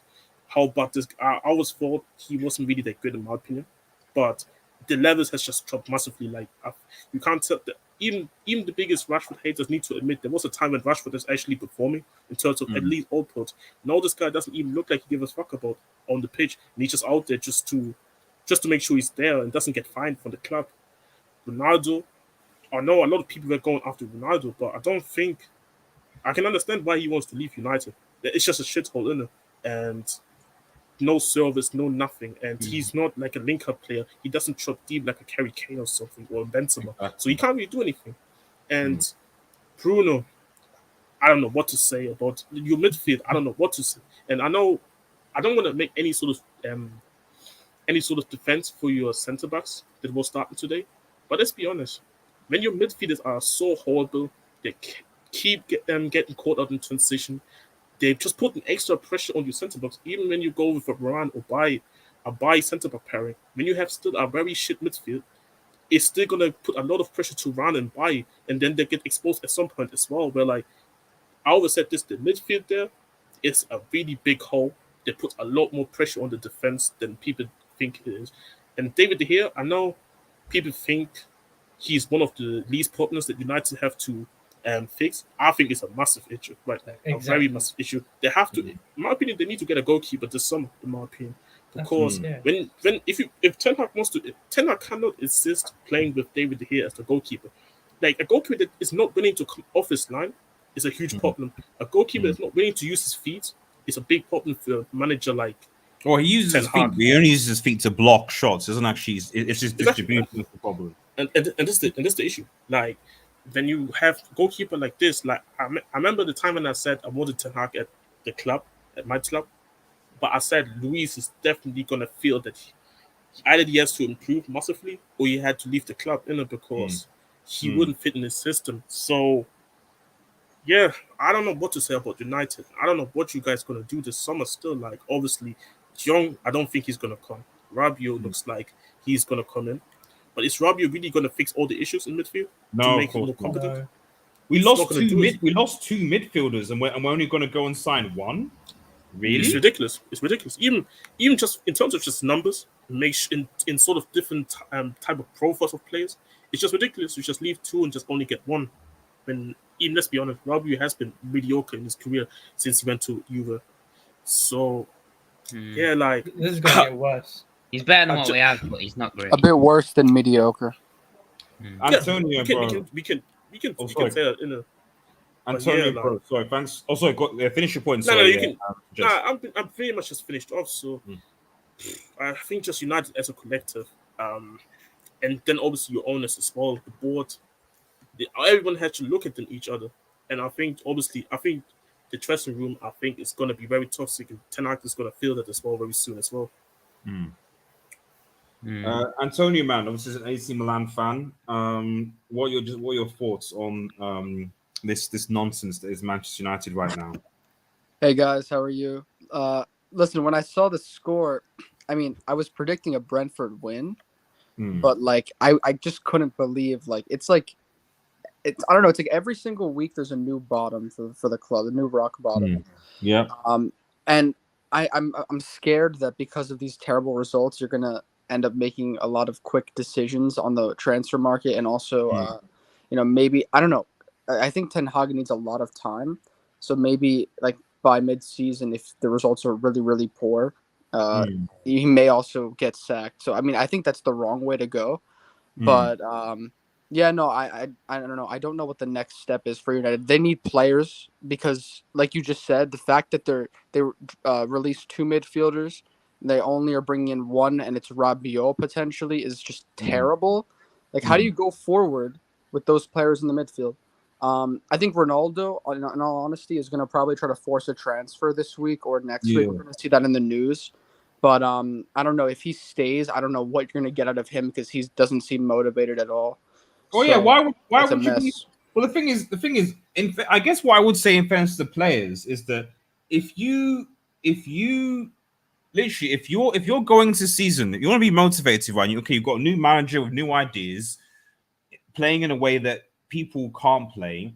E: how about this? I always thought he wasn't really that good in my opinion, but the levels has just dropped massively. Like, you can't tell that. Even the biggest Rashford haters need to admit there was a time when Rashford was actually performing in terms of at least output. Now this guy doesn't even look like he gives a fuck about on the pitch, and he's just out there just to make sure he's there and doesn't get fined from the club. Ronaldo, I know a lot of people were going after Ronaldo, but I don't think I can understand why he wants to leave United. It's just a shithole, isn't it? And no service, no nothing, and he's not like a link-up player. He doesn't drop deep like a Harry Kane or something, or a Benzema, so he can't really do anything. And Bruno, I don't know what to say about your midfield. I don't know what to say, and I know I don't want to make any sort of defense for your centre backs that was starting today. But let's be honest, when your midfielders are so horrible, they keep getting caught out in transition. They've just put an extra pressure on your centre backs. Even when you go with a Varane or buy centre back pairing, when you have still a very shit midfield, it's still gonna put a lot of pressure to Varane and buy, and then they get exposed at some point as well. Where like I always said this, the midfield there is a really big hole. They put a lot more pressure on the defense than people think it is. And David De Gea, I know people think he's one of the least problems that United have to fix. I think it's a massive issue right now. Exactly. A very massive issue. They have to, in my opinion, they need to get a goalkeeper this summer, in my opinion. Because if Ten Hag wants to, Ten Hag cannot insist playing with David De Gea as the goalkeeper. Like a goalkeeper that is not willing to come off his line is a huge problem. A goalkeeper that's not willing to use his feet is a big problem for a manager like
B: Well, he uses
E: Ten
B: his feet.
E: Hag.
B: But he only uses his feet to block shots. It doesn't actually. It's just
E: Exactly.
B: distribution that's the problem.
E: And this is the issue. Like when you have goalkeeper like this, like I remember the time when I said I wanted Ten Hag at the club, at my club, but I said Luis is definitely gonna feel that either he has to improve massively or he had to leave the club because he wouldn't fit in his system. So yeah, I don't know what to say about United. I don't know what you guys gonna do this summer still. Like obviously Young, I don't think he's gonna come. Rabiot looks like he's gonna come in. But is Rabiot really gonna fix all the issues in midfield to
B: No,
E: make
B: of
E: him
B: course
E: more
B: not.
E: competent?
D: No.
B: We
E: It's
B: lost
E: not gonna
B: two
E: do it.
B: We lost two midfielders, and we're only going to go and sign one.
E: It's
B: Really?
E: ridiculous. It's ridiculous. Even just in terms of just numbers, in sort of different type of profiles of players, it's just ridiculous. You just leave two and just only get one. When even let's be honest, Rabiot has been mediocre in his career since he went to Juve. So yeah, like
D: This is gonna get worse.
C: He's better than
E: I
C: what
E: ju-
C: we have, but he's not great.
F: A bit worse than mediocre.
B: Antonio,
E: we
B: bro.
E: can
B: Oh,
E: we
B: sorry.
E: can say that in a
B: Antonio,
E: yeah,
B: bro. Sorry, thanks. Oh, sorry. Finish your point.
E: no,
B: Sorry.
E: you can.
B: Just,
E: I'm pretty much just finished off. So I think just United as a collective, and then obviously your owners as well, the board, everyone has to look at each other. And I think the dressing room, I think, is going to be very toxic, and Ten Hag is going to feel that as well very soon as well.
B: Antonio, man, obviously is an AC Milan fan. What are your thoughts on this nonsense that is Manchester United right now?
F: Hey guys, how are you? Listen, when I saw the score, I mean, I was predicting a Brentford win, but like I just couldn't believe it's I don't know, it's like every single week there's a new bottom for the club, a new rock bottom.
B: Yeah.
F: And I'm scared that because of these terrible results, you're gonna end up making a lot of quick decisions on the transfer market, and also maybe I don't know. I think Ten Hag needs a lot of time, so maybe like by mid-season, if the results are really, really poor, he may also get sacked. So, I mean, I think that's the wrong way to go. But, yeah, no, I don't know. I don't know what the next step is for United. They need players because, like you just said, the fact that they released two midfielders, they only are bringing in one, and it's Rabiot potentially, is just terrible. Like, how do you go forward with those players in the midfield? I think Ronaldo, in all honesty, is going to probably try to force a transfer this week or next week. We're going to see that in the news. But I don't know if he stays. I don't know what you're going to get out of him because he doesn't seem motivated at all.
B: Oh,
F: So,
B: yeah. Why would you
F: mess.
B: be? Well, the thing is, I guess what I would say in fairness to the players is that if you literally, if you're going to season, you want to be motivated, right? You've got a new manager with new ideas, playing in a way that people can't play,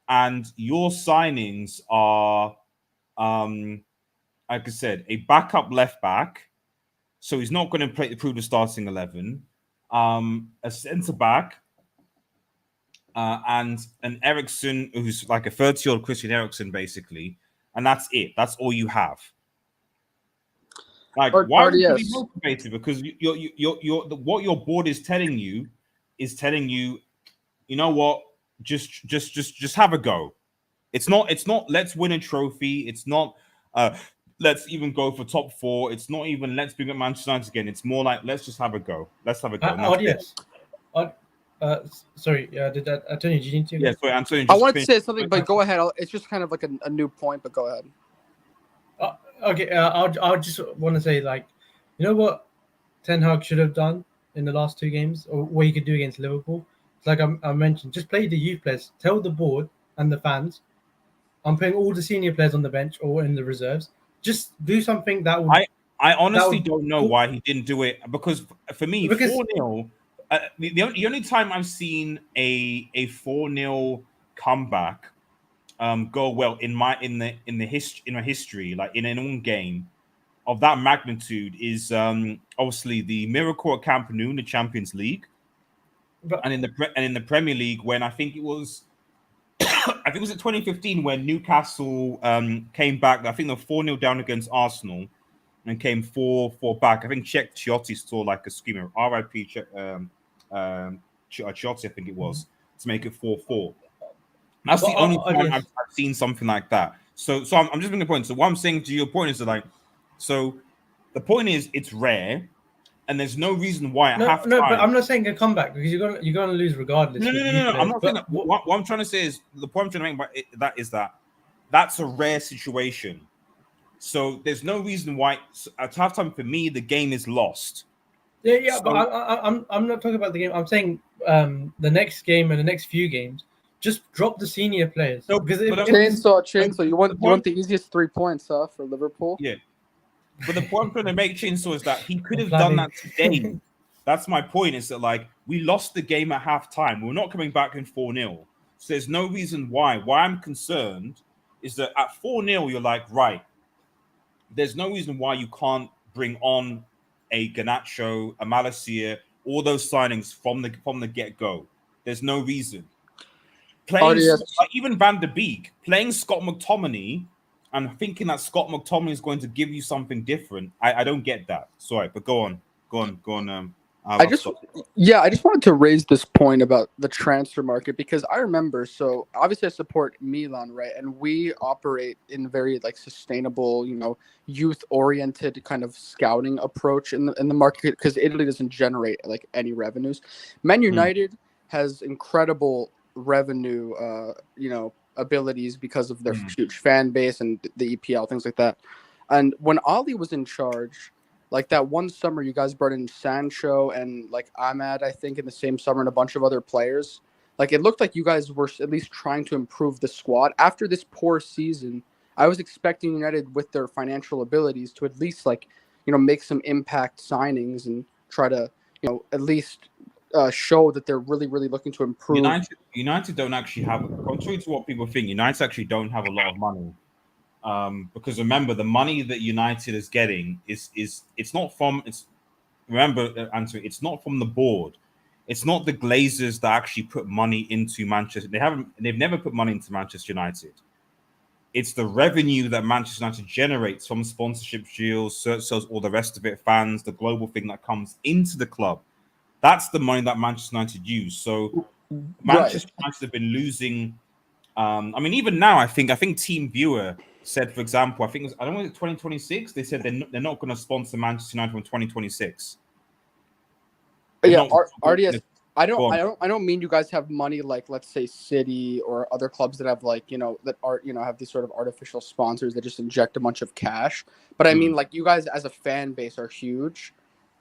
B: and your signings are, like I said, a backup left back, so he's not going to prove the starting 11, a centre back, and an Eriksen who's like a 30-year-old Christian Eriksen, basically, and that's it. That's all you have. Like, why would you be motivated? Because what your board is telling you, you know what? Just have a go. It's not let's win a trophy. It's not let's even go for top 4. It's not even let's bring up Manchester United again. It's more like let's just have a go. Let's have a go.
D: Yes. Sorry, did that Antonio, do you need to?
B: Yeah, sorry, Antonio.
F: I wanted to say something, but go ahead. It's just kind of like a new point, but go ahead.
D: Okay, I'll just want to say, like, you know what Ten Hag should have done in the last 2 games, or what he could do against Liverpool. It's like I mentioned, just play the youth players. Tell the board and the fans, I'm putting all the senior players on the bench or in the reserves. Just do something that would.
B: I honestly don't know why he didn't do it, because for me, 4-0. The only time I've seen a 4-0 comeback go well in my history, like in an own game of that magnitude, is obviously the miracle at Camp Nou in the Champions League, and in the Premier League when I think it was at 2015 when Newcastle came back. I think they were 4-0 down against Arsenal and came 4-4 back. I think Czech Chiotti saw like a screamer, RIP Chiotti, I think it was, to make it 4-4. That's the only time
D: yes.
B: I've seen something like that. So I'm just making a point. So what I'm saying to your point is that, like, so the point is it's rare, and there's no reason why at
D: No, but
B: halftime.
D: I'm not saying a comeback because you're gonna lose regardless
B: No,
D: with
B: no, no,
D: youth
B: no, no. I'm
D: players.
B: not saying
D: But
B: that. What I'm trying to say is the point I'm trying to make by that is that that's a rare situation. So there's no reason why at halftime for me the game is lost.
D: yeah,
B: So
D: but I'm not talking about the game. I'm saying the next game and the next few games, just drop the senior players
B: no,
D: because
B: but
F: Chainsaw. You
B: the
F: want
B: point,
F: the easiest 3 points, huh, for Liverpool?
B: yeah. But the point I'm trying to make, Chainsaw, is that he could
D: I'm
B: have done
D: planning.
B: that today. That's my point. Is that, like, we lost the game at halftime. We're not coming back in 4-0. So there's no reason why. Why I'm concerned is that at 4-0, you're like, right. There's no reason why you can't bring on a Garnacho, a Malacia, all those signings from the get go. There's no reason. Playing
F: RDS.
B: like even Van der Beek, playing Scott McTominay, and thinking that Scott McTominay is going to give you something different. I don't get that. Sorry, but go on.
F: I
B: I'll
F: just
B: stop.
F: I just wanted to raise this point about the transfer market because I remember, so obviously I support Milan, right? And we operate in very like sustainable, youth oriented kind of scouting approach in the market because Italy doesn't generate like any revenues. Man United has incredible revenue abilities because of their huge fan base and the EPL, things like that. And when Ali was in charge, like that one summer, you guys brought in Sancho and like Ahmad, I think, in the same summer, and a bunch of other players. Like it looked like you guys were at least trying to improve the squad. After this poor season, I was expecting United, with their financial abilities, to at least make some impact signings and try to, at least show that they're really, really looking to improve.
B: United don't actually have, contrary to what people think, United actually don't have a lot of money. Because remember, the money that United is getting is it's not from Anthony, it's not from the board. It's not the Glazers that actually put money into Manchester. They've never put money into Manchester United. It's the revenue that Manchester United generates from sponsorship deals, search sales, all the rest of it, fans, the global thing that comes into the club. That's the money that Manchester United use. So Manchester United have been losing. I mean, even now, I think Team Viewer said, for example, I don't know, 2026. They said they're not going to sponsor Manchester United from 2026.
F: Yeah,
B: Not,
F: RDS. I don't mean you guys have money like, let's say, City or other clubs that have have these sort of artificial sponsors that just inject a bunch of cash. But I mean, like, you guys as a fan base are huge,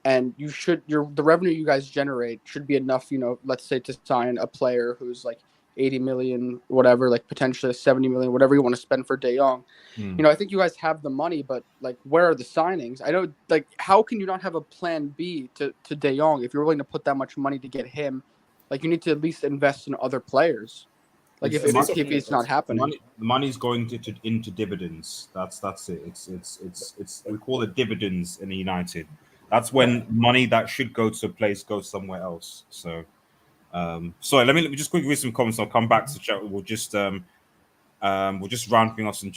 F: and the revenue you guys generate should be enough, let's say, to sign a player who's like 80 million, whatever, like potentially 70 million, whatever you want to spend for De Jong. I think you guys have the money, but like, where are the signings? I know, like, how can you not have a plan B to De Jong if you're willing to put that much money to get him? Like, you need to at least invest in other players. Like, if it's not happening,
B: the money's going into dividends. That's it. It's we call it dividends in the United. That's when money that should go to a place goes somewhere else. So, sorry, let me just quickly read some comments. I'll come back to chat. We'll just round things off and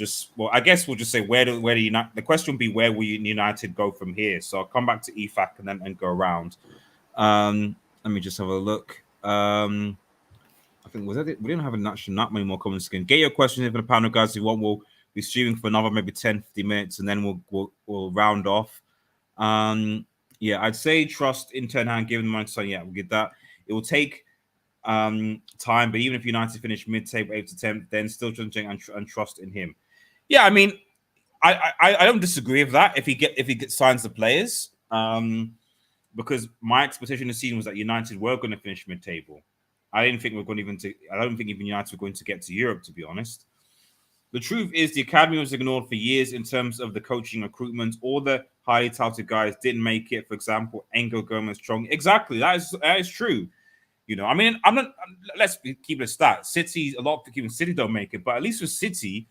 B: I guess we'll just say where do United. The question will be, where will United go from here? So I'll come back to EFAC and go around. Let me just have a look. I think was that it? We didn't have not many more comments again. Get your questions in for the panel, guys. If you want, we'll be streaming for another maybe 10-15 minutes, and then we'll round off. Yeah, I'd say trust in Ten Hag, given the mind. So yeah, we'll get that. It will take time, but even if United finish mid-table 8 to 10, then still and trust in him. Yeah, I mean, I don't disagree with that if he signs the players. Because my expectation this season was that United were going to finish mid-table. I don't think even United were going to get to Europe, to be honest. The truth is, the academy was ignored for years in terms of the coaching recruitment. All the highly touted guys didn't make it. For example, Angel Gomez, Strong. Exactly, that is true. I mean, let's keep it a stat. City, a lot of people in City don't make it, but at least with City,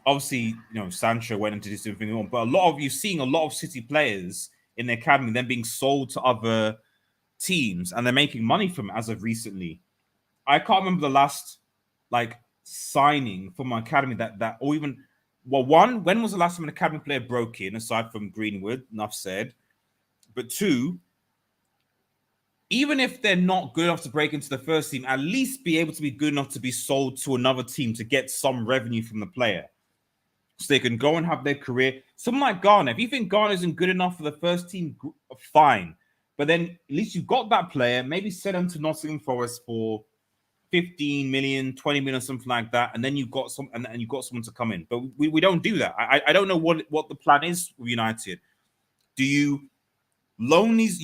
B: obviously, Sancho went into this thing, but you're seeing a lot of City players in the academy then being sold to other teams, and they're making money from it as of recently. I can't remember the last signing from my academy when was the last time an academy player broke in, aside from Greenwood? Enough said. But two, even if they're not good enough to break into the first team, at least be able to be good enough to be sold to another team to get some revenue from the player. So they can go and have their career. Someone like Garner, if you think Garner isn't good enough for the first team, fine. But then at least you've got that player. Maybe send him to Nottingham Forest for 15 million, 20 million, something like that. And then you've got and you've got someone to come in. But we don't do that. I don't know what the plan is with United. Do you loan these?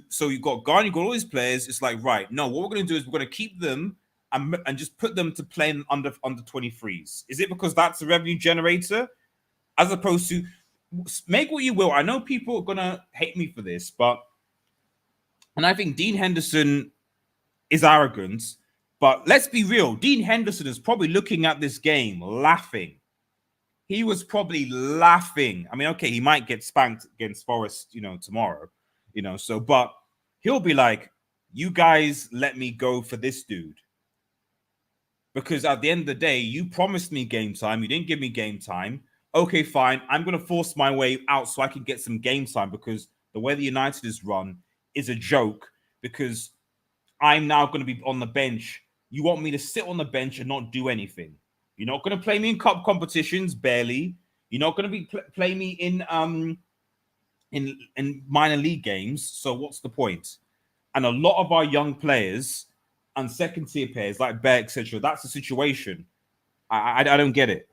B: So you've got Garner, you've got all these players. It's like, right, no, what we're going to do is we're going to keep them and just put them to play under 23s. Is it because that's a revenue generator, as opposed to make what you will? I know people are gonna hate me for this, and I think Dean Henderson is arrogant. But let's be real, Dean Henderson is probably looking at this game laughing. He was probably laughing. I mean, okay, he might get spanked against Forest, tomorrow, So, but he'll be like, "You guys let me go for this dude." Because at the end of the day, you promised me game time. You didn't give me game time. Okay, fine. I'm going to force my way out so I can get some game time, because the way the United is run is a joke, because I'm now going to be on the bench. You want me to sit on the bench and not do anything. You're not going to play me in cup competitions, barely. You're not going to be play me in minor league games. So what's the point? And a lot of our young players and second-tier players like Bear, etc., that's the situation. I don't get it.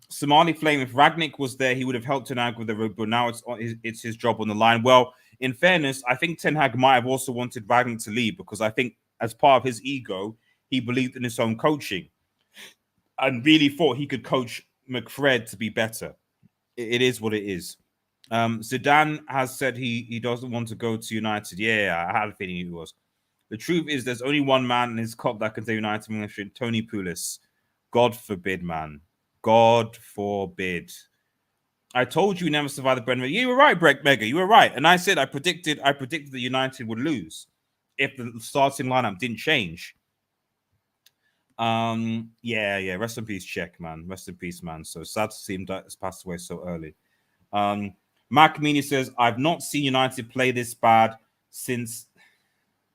B: Somali Flame, if Ragnick was there, he would have helped Ten Hag with the road, but now it's his job on the line. Well, in fairness, I think Ten Hag might have also wanted Ragnick to leave, because I think as part of his ego, he believed in his own coaching and really thought he could coach McFred to be better. It is what it is. Zidane has said he doesn't want to go to United. Yeah, I had a feeling he was. The truth is, there's only one man in his club that can say United ministry, Tony Pulis. God forbid, man. God forbid. I told you never survive the Brentford. You were right, Mega. You were right. And I said I predicted that United would lose if the starting lineup didn't change. Yeah. Rest in peace, Czech, man. Rest in peace, man. So sad to see him has passed away so early. Mac Meany says, I've not seen United play this bad since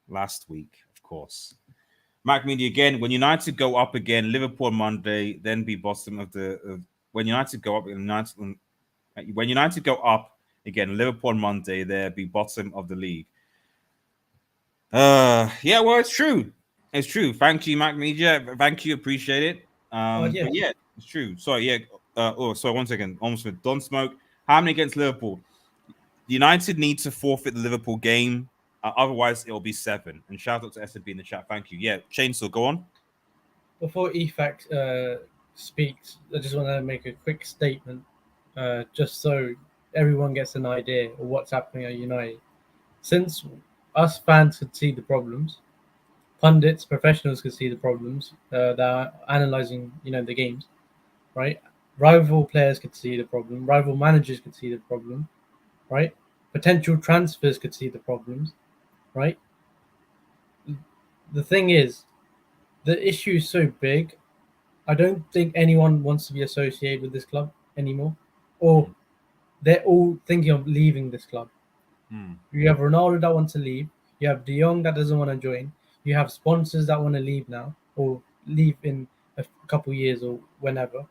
B: last week, of course. Mac Media again. When United go up again, Liverpool Monday, then be bottom of the. When United go up, when United go up again, Liverpool Monday, there be bottom of the league. Yeah, well, it's true. It's true. Thank you, Mac Media. Thank you, appreciate it. But yeah, it's true. Sorry, yeah. Sorry, 1 second. Almost with Don Smoke. How many against Liverpool? United need to forfeit the Liverpool game. Otherwise, it'll be 7. And shout out to SB in the chat. Thank you. Yeah, Chainsaw, go on.
D: Before EFAC speaks, I just want to make a quick statement, just so everyone gets an idea of what's happening at United. Since us fans could see the problems, pundits, professionals could see the problems that are analysing, the games, right? Rival players could see the problem. Rival managers could see the problem, right? Potential transfers could see the problems, right? The thing is, the issue is so big, I don't think anyone wants to be associated with this club anymore, or they're all thinking of leaving this club. You have Ronaldo that wants to leave, you have De Jong that doesn't want to join, you have sponsors that want to leave now or leave in a couple years or whenever,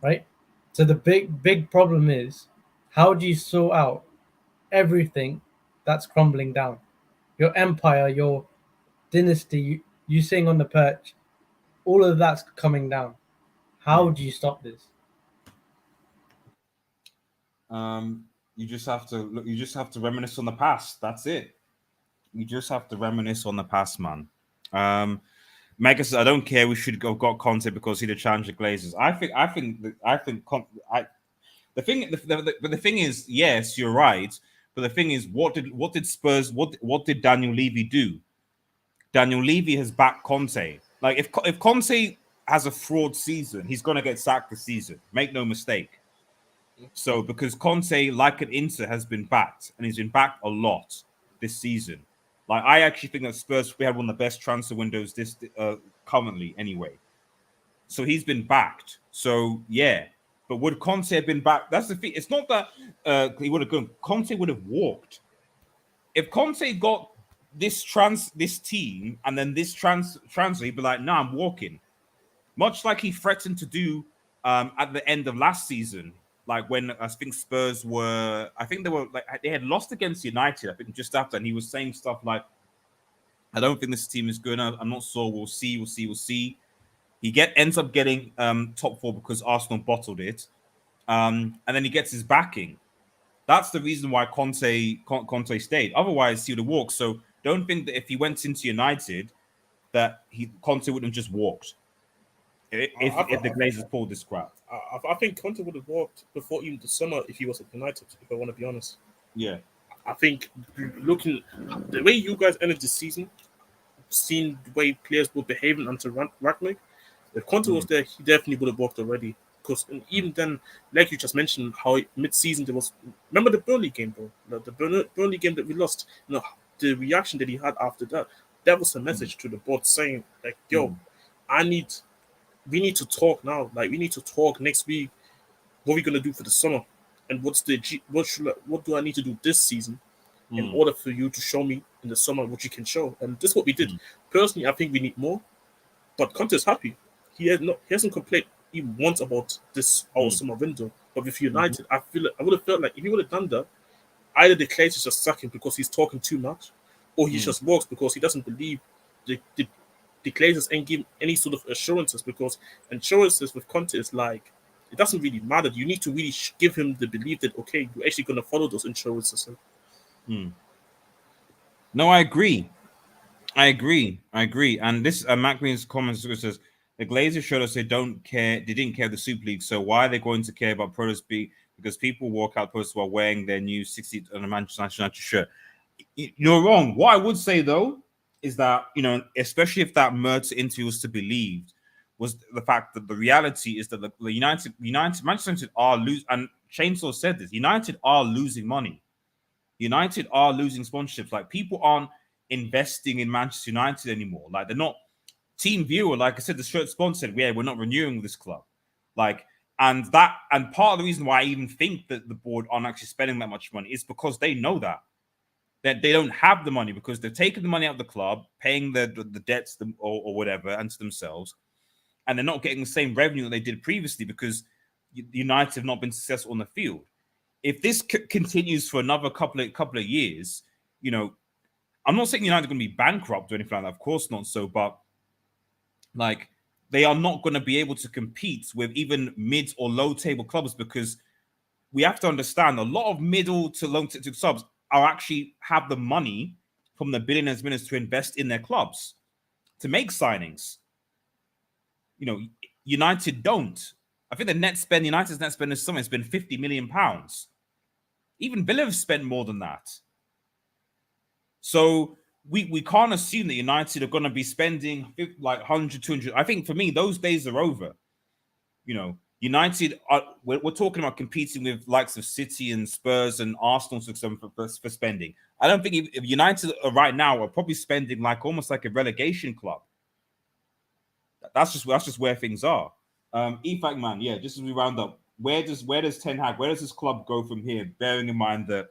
D: right? So the big problem is, how do you sort out everything that's crumbling down? Your empire, your dynasty, you sitting on the perch, all of that's coming down. How do you stop this?
B: You just have to look. You just have to reminisce on the past. That's it. You just have to reminisce on the past, man. Mega says, I don't care. We should have got Conte because he'd have challenged the Glazers. The thing is, yes, you're right. But the thing is, what did Spurs? What did Daniel Levy do? Daniel Levy has backed Conte. Like if Conte has a fraud season, he's gonna get sacked this season. Make no mistake. So because Conte, like an Inter, has been backed, and he's been backed a lot this season. Like I actually think that Spurs we had one of the best transfer windows this currently anyway. So he's been backed. So yeah. But would Conte have been back? That's the thing. It's not that he would have gone. Conte would have walked. If Conte got this team and then this transfer, he'd be like, "No, I'm walking." Much like he threatened to do at the end of last season, like when I think Spurs were, I think they had lost against United, I think just after, and he was saying stuff like, "I don't think this team is good enough. I'm not sure. We'll see. We'll see. We'll see." He ends up getting top four because Arsenal bottled it, and then he gets his backing. That's the reason why Conte stayed. Otherwise, he would have walked. So don't think that if he went into United, that Conte wouldn't have just walked. If the Glazers pulled this crap.
E: I think Conte would have walked before even the summer if he was at United, if I want to be honest.
B: Yeah.
E: I think looking the way you guys ended the season, seeing the way players were behaving under Ragnick, if Conte was there, he definitely would have walked already. Because even then, like you just mentioned, how mid-season there was. Remember the Burnley game, bro? The Burnley game that we lost. The reaction that he had after that. That was a message to the board saying, like, "Yo, we need to talk now. Like, we need to talk next week. What are we gonna do for the summer? And what do I need to do this season in order for you to show me in the summer what you can show?" And this is what we did. Personally, I think we need more. But Conte is happy. He hasn't complained even once about this our summer window. But with United, I would have felt like if he would have done that, either the Glazers just sack him because he's talking too much, or he just walks because he doesn't believe the Glazers ain't giving any sort of assurances, because assurances with Conte is like, it doesn't really matter. You need to really give him the belief that, okay, you're actually going to follow those assurances.
B: No, I agree. And this Matt Green's comments says the Glazers showed us they don't care. They didn't care the Super League. So why are they going to care about protest? Because people walk out protest while wearing their new 60 on a Manchester United shirt. You're wrong. What I would say though is that, especially if that Mertz interview was to be believed, was the fact that the reality is that the Manchester United are losing. And Chainsaw said this: United are losing money. United are losing sponsorships. Like, people aren't investing in Manchester United anymore. Like, they're not. Team Viewer, like I said, the shirt sponsor said, "Yeah, we're not renewing with this club." Like, and part of the reason why I even think that the board aren't actually spending that much money is because they know that they don't have the money, because they've taken the money out of the club, paying the debts or whatever, and to themselves, and they're not getting the same revenue that they did previously because United have not been successful on the field. If this continues for another couple of years, I'm not saying United are going to be bankrupt or anything like that. Of course not. So, but like, they are not going to be able to compete with even mid or low table clubs, because we have to understand a lot of middle to low table subs are actually have the money from the billionaires ministers to invest in their clubs to make signings. United don't. I think United's net spend this summer has been £50 million. Even Villa have spent more than that. So we can't assume that United are going to be spending like 100, 200. I think for me, those days are over. United we're talking about competing with likes of City and Spurs and Arsenal for spending. I don't think if United right now are probably spending like almost like a relegation club. That's just where things are. EFAC man, yeah. Just as we round up, where does Ten Hag, where does this club go from here? Bearing in mind that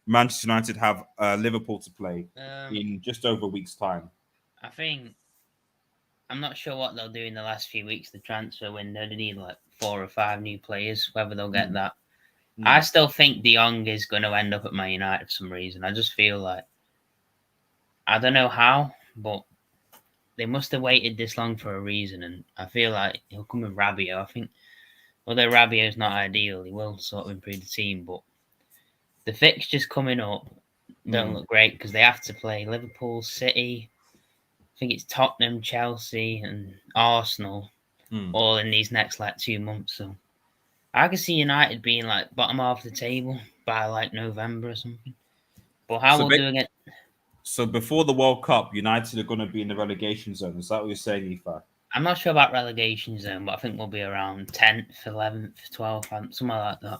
B: Manchester United have Liverpool to play in just over a week's time.
C: I think I'm not sure what they'll do in the last few weeks. The transfer window, they need like 4 or 5 new players. Whether they'll get that, I still think De Jong is going to end up at Man United for some reason. I just feel like, I don't know how, but they must have waited this long for a reason, and I feel like he'll come with Rabiot. I think, although Rabiot's not ideal, he will sort of improve the team, but the fixtures coming up don't look great because they have to play Liverpool, City, I think it's Tottenham, Chelsea, and Arsenal all in these next like 2 months. So I can see United being like bottom half of the table by like November or something. But how we'll do again?
B: So before the World Cup, United are going to be in the relegation zone. Is that what you're saying, Aoife?
C: I'm not sure about relegation zone, but I think we'll be around 10th, 11th, 12th, somewhere like that.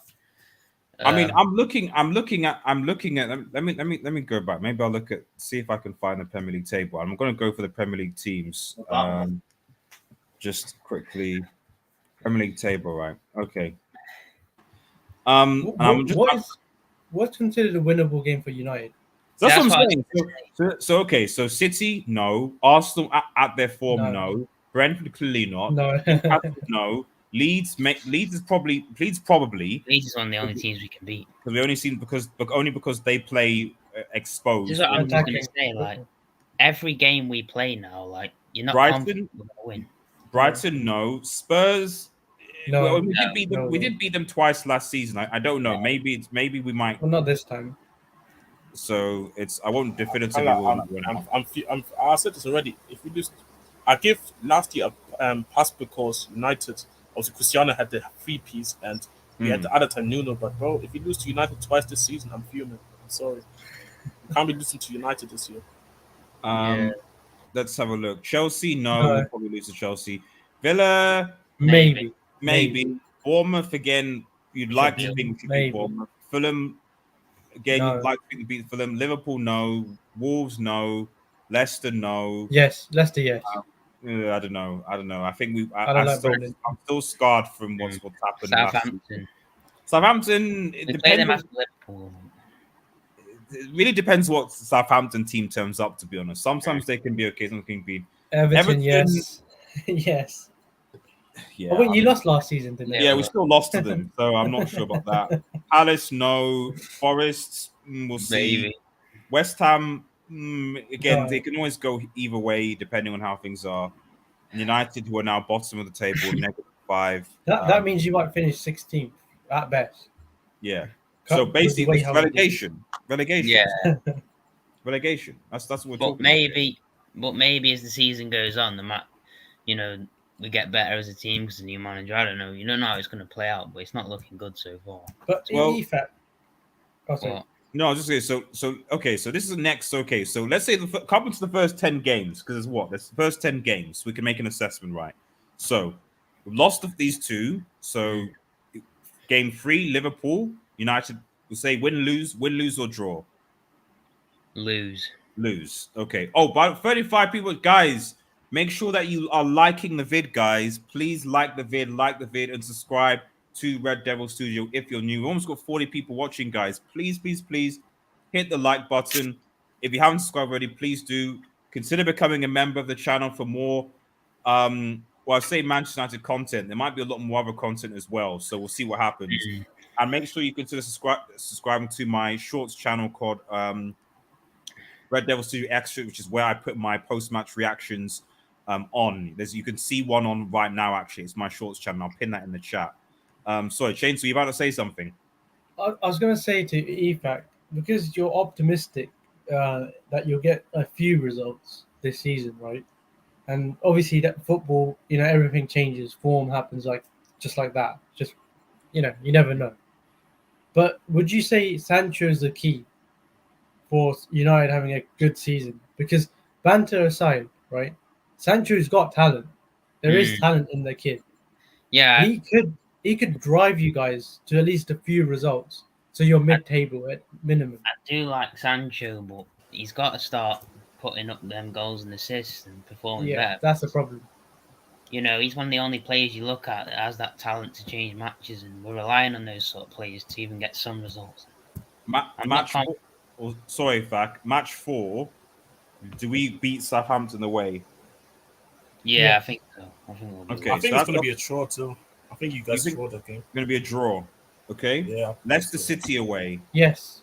B: I mean, I'm looking at. Let me go back. Maybe I'll see if I can find the Premier League table. I'm going to go for the Premier League teams. Just quickly, Premier League table, right? Okay.
D: What's considered a winnable game for United?
B: That's what I'm
C: what I was
B: saying.
C: gonna say.
B: So okay, so City, no. Arsenal at their form,
D: No.
B: no. Brentford clearly not.
D: No.
B: Newcastle, no. Leeds is probably
C: Leeds is one of the only teams we can beat.
B: because we only seen but only because they play
C: This
B: exposed.
C: is what I'm just gonna
D: Attacking.
C: say. Like every game we play now, like you're not
B: Brighton,
C: confident we're gonna win.
B: Brighton, no. Spurs.
D: No.
B: Well, we did beat them.
D: No.
B: We did beat them twice last season. I don't know. Maybe we might.
D: Well, not this time.
B: So it's. I won't definitively
E: Like,
B: rule that one out.
E: I said this already. If we lose, I give last year a pass because United, also Cristiano had the 3 piece and we had the other time Nuno. But bro, if we lose to United twice this season, I'm fuming. I'm sorry. We can't be losing to United this year.
C: Yeah.
B: Let's have a look. Chelsea, no,
D: No.
B: we'll probably lose to Chelsea. Villa,
D: Maybe.
B: maybe. Bournemouth again. You'd like to think we should beat
D: Maybe.
B: Bournemouth. Fulham, again,
D: No.
B: you'd like to think we beat Fulham. Liverpool, no. Wolves, no. Leicester, no.
D: Yes. Leicester, yes.
B: I don't know. I think we.
D: I don't like Brendan.
B: I'm still scarred from what's happened. last season.
C: Southampton.
B: Southampton. It
C: We play them
B: depends.
C: after Liverpool.
B: It really depends what Southampton team turns up. To be honest, sometimes they can be okay. Sometimes they can be.
D: Everton, yes. yes.
B: Yeah.
D: Oh, wait, you lost last season, didn't you?
B: Yeah, we still lost to them, so I'm not sure about that. Palace, no. Forest, we'll see.
C: Maybe.
B: West Ham, again,
D: No.
B: they can always go either way depending on how things are. United, who are now bottom of the table, -5.
D: That means you might finish 16th at best.
B: Yeah.
D: Cut
B: So
D: with the way
B: basically,
D: how we did.
B: relegation.
C: Yeah.
B: Relegation. That's what we're
C: But
B: talking
C: maybe as the season goes on, we get better as a team because the new manager. I don't know. You don't know how it's going to play out, but it's not looking good so far.
D: But
B: Well-
D: EFAP. Oh, sorry.
C: But
B: No, I was just saying. So okay. So this is the next. Okay, so let's say come to the first 10 games because it's what there's the first 10 games. We can make an assessment, right? So we've lost of these two. So game 3, Liverpool, United. We'll say win, lose, or draw.
C: lose.
B: Lose. Okay. Oh, but 35 people, guys. Make sure that you are liking the vid, guys. Please like the vid, and subscribe to Red Devil Studio if you're new. We've almost got 40 people watching, guys. Please hit the like button. If you haven't subscribed already, please do. Consider becoming a member of the channel for more I say Manchester United content. There might be a lot more other content as well. So we'll see what happens. And make sure you consider subscribing to my shorts channel called Red Devil Studio Extra, which is where I put my post-match reactions on. You can see one on right now, actually. It's my shorts channel. I'll pin that in the chat. Sorry, Shane, so you're about to say something?
D: I was going to say to EFAC, because you're optimistic that you'll get a few results this season, right? And obviously that football, everything changes. Form happens just like that. Just, you never know. But would you say Sancho is the key for United having a good season? Because banter aside, right? Sancho's got talent. There is talent in the kid.
C: Yeah.
D: He could drive you guys to at least a few results. So you're mid-table at minimum.
C: I do like Sancho, but he's got to start putting up them goals and assists and performing better.
D: That's the problem.
C: He's one of the only players you look at that has that talent to change matches, and we're relying on those sort of players to even get some results.
B: Match 4. Sorry, Fac. Match 4. Do we beat Southampton away?
C: Yeah, I think so. I think we'll do
B: Okay.
E: I think
B: so
E: it's going to be a draw too. I think you guys
B: think-
E: draw that game.
B: Going to be a draw. Okay.
E: Yeah.
B: Leicester City away.
D: Yes,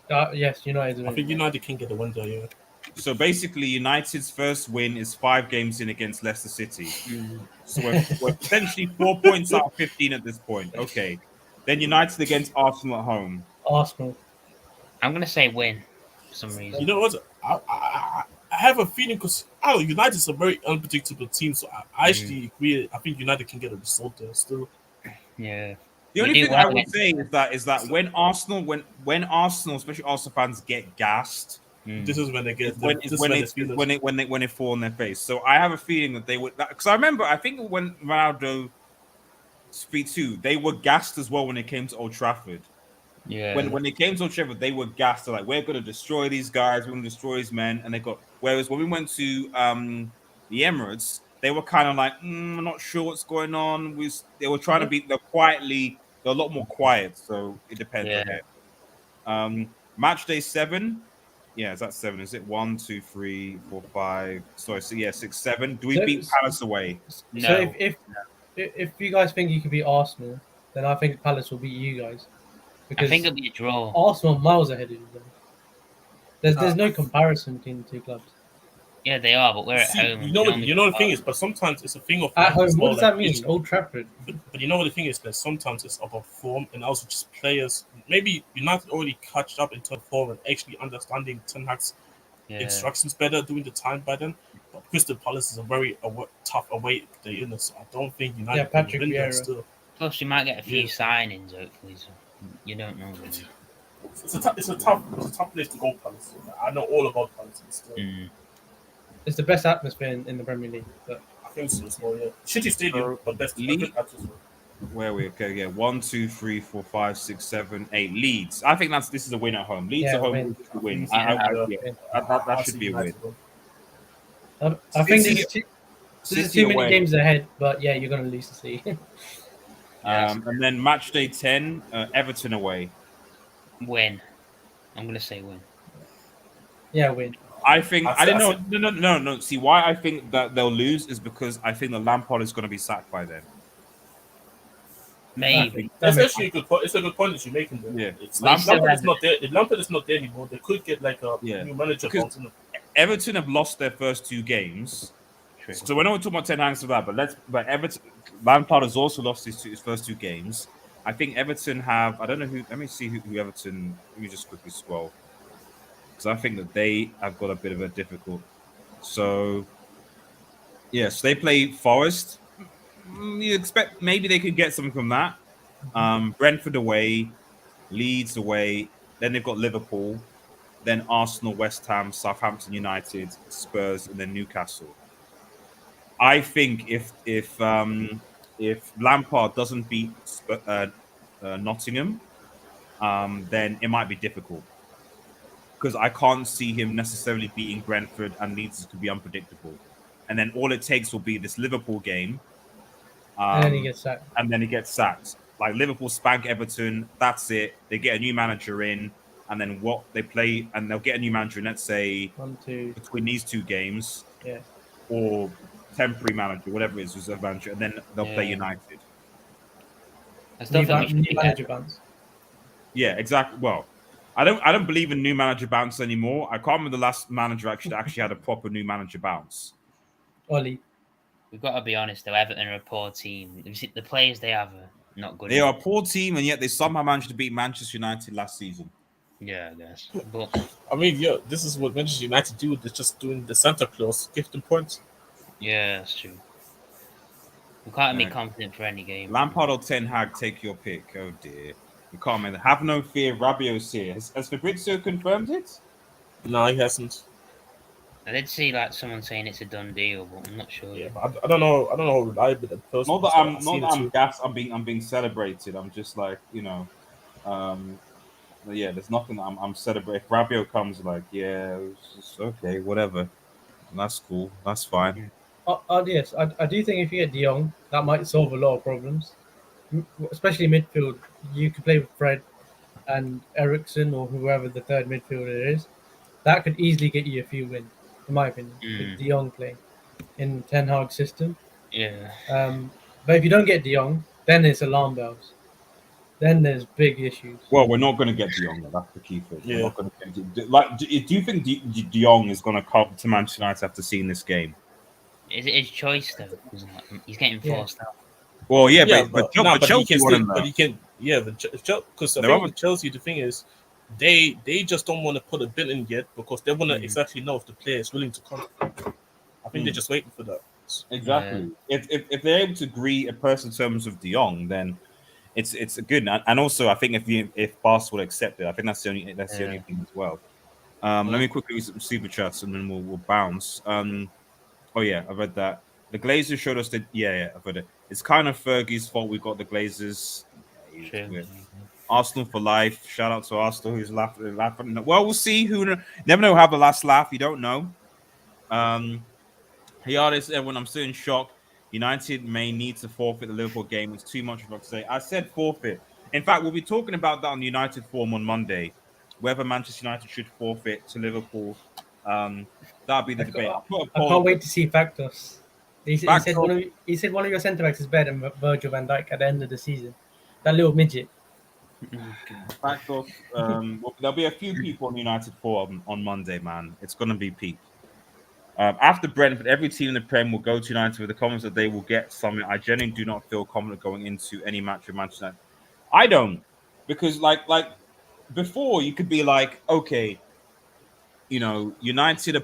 D: United.
E: I think United can get the win there. Yeah.
B: So basically, United's first win is 5 games in against Leicester City. So we're potentially 4 points out of 15 at this point. Okay. Then United against Arsenal at home.
D: Arsenal.
C: I'm going to say win for some reason.
E: You know what? I have a feeling because United is a very unpredictable team, so I actually agree. I think United can get a result there still.
C: Yeah.
B: The only thing I would say is that when Arsenal, especially Arsenal fans, get gassed,
E: This is when they get
B: when they fall on their face. So I have a feeling that they would. Because I remember, I think when Ronaldo speak too, they were gassed as well when it came to Old Trafford.
C: Yeah.
B: When they came to Old Trafford, they were gassed. They're like, we're going to destroy these guys. We're going to destroy these men. And they got. Whereas when we went to the Emirates, they were kind of like, I'm not sure what's going on. They were trying to be. They're a lot more quiet. So it depends.
C: Yeah.
B: Okay. Match day 7. Yeah, is that 7? Is it 1, 2, 3, 4, 5? Sorry, so yeah, 6, 7. Do we
D: So-
B: beat Palace away?
D: So
C: No.
D: if you guys think you could beat Arsenal, then I think Palace will beat you guys
C: I
D: because
C: think it'll be a draw.
D: Arsenal are miles ahead of you. There's
E: Uh,
D: no comparison between the two clubs.
C: Yeah, they are, but we're at
E: See,
C: home.
E: you
C: and
E: know
C: we
E: what?
C: only
E: You know the
C: got
E: thing is, but sometimes it's a thing of
D: At
E: like, as
D: home, what
E: well,
D: does
E: like,
D: that mean?
E: it's-
D: Old Trafford.
E: but you know what the thing is that sometimes it's about form and also just players. Maybe United already catch up in terms of form and actually understanding Ten Hag's
C: yeah.
E: instructions better during the time by then. But Crystal Palace is a very tough away day in this. So I don't think United
D: Yeah,
E: can
D: Patrick
E: win that
D: Vieira.
E: still.
C: Plus, you might get a few
E: Yeah.
C: signings, hopefully. So you don't know. Really.
E: It's a tough place to go, Palace. I know all about Palace. Still.
C: Mm.
D: It's the best atmosphere in the Premier League. But
E: I think so as well. Yeah, Shitty stadium,
B: So,
E: but best
B: League-
E: atmosphere.
B: Where are we? Okay, yeah. 1, 2, 3, 4, 5, 6, 7, 8. Leeds. I think this is a win at home. Leeds
D: Yeah,
B: at home
D: win.
B: is a win.
C: Yeah.
B: Yeah,
D: Win.
B: that should be a win.
D: I think
B: City-
D: there's
B: City
D: too many
B: away.
D: games ahead. But yeah, you're going to lose to City.
B: And then match day 10, Everton away.
C: Win. I'm gonna say win.
D: Yeah, win.
B: I think
E: I
B: I didn't know.
E: said-
B: No. See, why I think that they'll lose is because I think the Lampard is going to be sacked by then.
C: Maybe.
E: That's actually a good point. It's a good point that you're making there.
B: Yeah.
E: It's
B: Lampard-
E: Lampard is not there. If Lampard is not there anymore, they could get like a
B: Yeah.
E: new manager.
B: Because-
E: bouncing.
B: Everton have lost their first 2 games,
C: True.
B: so we're not talking about Ten Hag for that. But Everton, Lampard has also lost his first 2 games. I think Everton have. I don't know who. Let me see who Everton. Let me just quickly scroll because I think that they have got a bit of a difficult. So yes, they play Forest. You expect maybe they could get something from that. Brentford away, Leeds away. Then they've got Liverpool. Then Arsenal, West Ham, Southampton United, Spurs, and then Newcastle. I think if Lampard doesn't beat Nottingham, then it might be difficult because I can't see him necessarily beating Brentford, and Leeds could be unpredictable. And then all it takes will be this Liverpool game,
D: And then he gets sacked.
B: and then he gets sacked. Like Liverpool spank Everton, that's it. They get a new manager in, and then what they play, and they'll get a new manager in, let's say
D: 1, 2.
B: between these 2 games,
D: Yeah.
B: or temporary manager, whatever it is, reserve manager, and then they'll play
C: Yeah.
B: United.
C: I still
D: New,
C: think we should
D: new
C: be
D: manager
C: better.
D: bounce.
B: Yeah, exactly. Well, I don't believe in new manager bounce anymore. I can't remember the last manager actually had a proper new manager bounce.
D: Oli.
C: We've got to be honest, though. Everton are a poor team. The players they have are not good.
B: They are a
C: enough.
B: poor team, and yet they somehow managed to beat Manchester United last season.
C: Yeah, I guess. But
E: I mean, yeah, this is what Manchester United do. They're just doing the Santa Claus, give them points.
C: yeah, that's true. We can't be
B: Right.
C: confident for any game.
B: Lampard or Ten Hag, take your pick. Oh dear, we can't make that. Have no fear, Rabiot's here. Has Fabrizio confirmed it?
E: No, he hasn't.
C: I did see like someone saying it's a done deal, but I'm not sure.
E: Yeah, but I don't know. I don't know how reliable that person.
B: Not that
E: is,
B: I'm
E: but I've seen it too.
B: gassed. I'm being celebrated. I'm just like but yeah. There's nothing that I'm celebrating. If Rabiot comes, like it's just, okay, whatever. That's cool. That's fine.
D: Yes, I do think if you get De Jong, that might solve a lot of problems, especially midfield. You could play with Fred and Ericsson or whoever the third midfielder is. That could easily get you a few wins, in my opinion, with De Jong playing in Ten Hag's system.
C: Yeah.
D: But if you don't get De Jong, then it's alarm bells. Then there's big issues.
B: Well, we're not going to get De Jong. That's the key thing.
E: Yeah.
B: We're not going to get. Like, do you think De Jong is going to come to Manchester United after seeing this game?
C: Is it his choice though? Isn't it? He's getting
D: Yeah.
C: forced out.
B: Well, yeah,
E: Yeah,
B: but
E: but he
B: Chelsea
E: can
B: want
E: still,
B: him
E: but
B: there.
E: he can, yeah, because the
B: They're
E: thing
B: over-
E: with Chelsea, the thing is, they just don't want to put a bid in yet because they want to exactly know if the player is willing to come. I think they're just waiting for that.
B: Exactly. If they're able to agree a personal terms with De Jong, then it's a good. And also, I think if Barca will accept it, I think that's the only thing as well. Let me quickly read some super chats and then we'll bounce. Oh yeah, I read that. The Glazers showed us that. Yeah, I've read it. It's kind of Fergie's fault we got the Glazers.
C: True.
B: Arsenal for life. Shout out to Arsenal who's laughing. Well, we'll see. Never know how the last laugh. You don't know. Hiatus, everyone. I'm still in shock. United may need to forfeit the Liverpool game. It's too much for us to say. I said forfeit. In fact, we'll be talking about that on the United forum on Monday. whether Manchester United should forfeit to Liverpool. That'll be the
D: I
B: debate.
D: can't,
B: I'll put a
D: I
B: poll
D: can't
B: up.
D: wait to see Factos. He said
B: Factos,
D: he said one of your centre backs is better than Virgil van Dijk at the end of the season. That little midget.
C: Oh, God.
B: Factos. There'll be a few people on United forum on Monday, man. It's gonna be peak. After Brentford, every team in the Prem will go to United with the confidence that they will get something. I genuinely do not feel confident going into any match with Manchester United. I don't, because like before you could be like, okay, United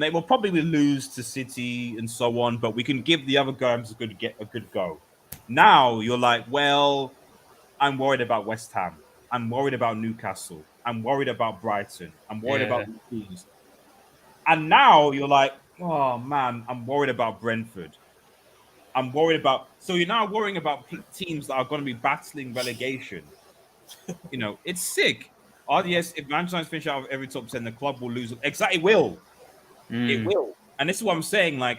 B: they will probably lose to City and so on, but we can give the other games a good go. Now you're like, well, I'm worried about West Ham. I'm worried about Newcastle. I'm worried about Brighton. I'm worried about
C: Yeah.
B: these teams. And now you're like, oh man, I'm worried about Brentford. I'm worried about. So you're now worrying about teams that are going to be battling relegation. It's sick. RDS, if Manchester United finish out of every top 10, the club will lose. Exactly, it will. It
C: Mm.
B: will. And this is what I'm saying. Like,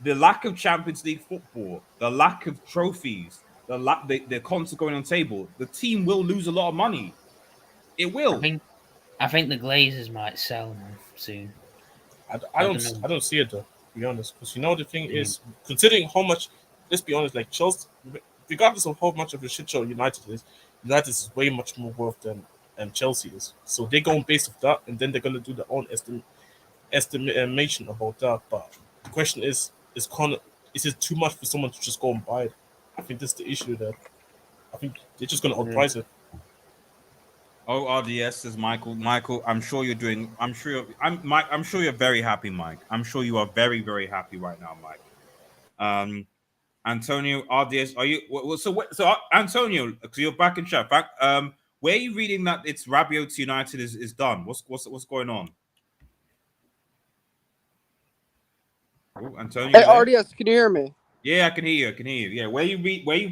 B: the lack of Champions League football, the lack of trophies, the concert going on table, the team will lose a lot of money. It
C: I
B: will.
C: think I think the Glazers might sell man soon. I don't know.
E: I don't see it though. To be honest, because the thing
C: Mm.
E: is, considering how much, let's be honest, like Chelsea, regardless of how much of a shit show United is way much more worth than Chelsea is. So they're going based off that, and then they're gonna do their own estimation about that. But the question is it too much for someone to just go and buy it? I think that's the issue there. I think they're just gonna outprice it.
B: Oh, RDS says Michael. Michael, I'm sure you're doing. I'm sure. Mike. I'm sure you're very happy, Mike. I'm sure you are very, very happy right now, Mike. Antonio, RDS, are you? Antonio, because you're back in chat. Where are you reading that it's Rabiot to United is done? What's going on? Oh, Antonio,
F: Hey,
B: you there?
F: RDS, can you hear me?
B: Yeah, I can hear you. I can hear you. Yeah, where you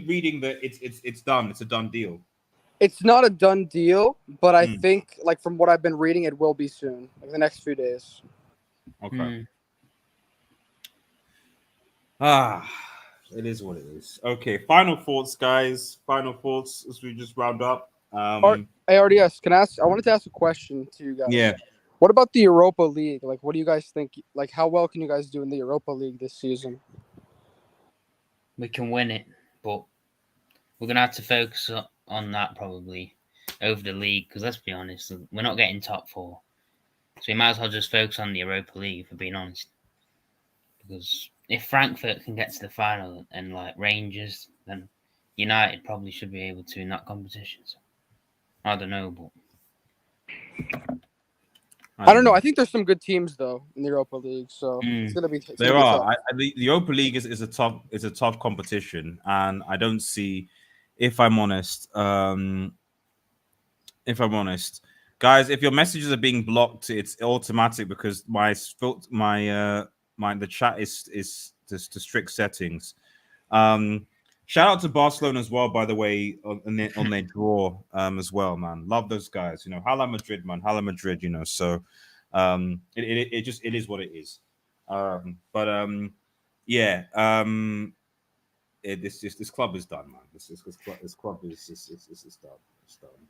B: reading that it's done? It's a done deal.
F: It's not a done deal, but I
B: Hmm.
F: think, like from what I've been reading, it will be soon, like the next few days.
B: Okay.
C: Mm.
B: It is what it is. Okay, final thoughts, guys. Final thoughts as we just round up.
F: Hey, RDS, I wanted to ask a question to you guys.
B: Yeah.
F: What about the Europa League? Like, what do you guys think? Like, how well can you guys do in the Europa League this season?
C: We can win it, but we're gonna have to focus on that probably over the league because let's be honest, we're not getting top four, so we might as well just focus on the Europa League. If we're being honest, because if Frankfurt can get to the final and like Rangers, then United probably should be able to in that competition. So, I don't know, but
F: I don't know. I think there's some good teams though in the Europa League, so it's gonna be.
B: There are. The Europa League is a tough competition, and I don't see, if I'm honest, guys, if your messages are being blocked, it's automatic because the chat is to strict settings. Shout out to Barcelona as well, by the way, on their draw as well, man. Love those guys. Hala Madrid, man. Hala Madrid. So it is what it is. Yeah. This club is done, man. This club is done. It's done.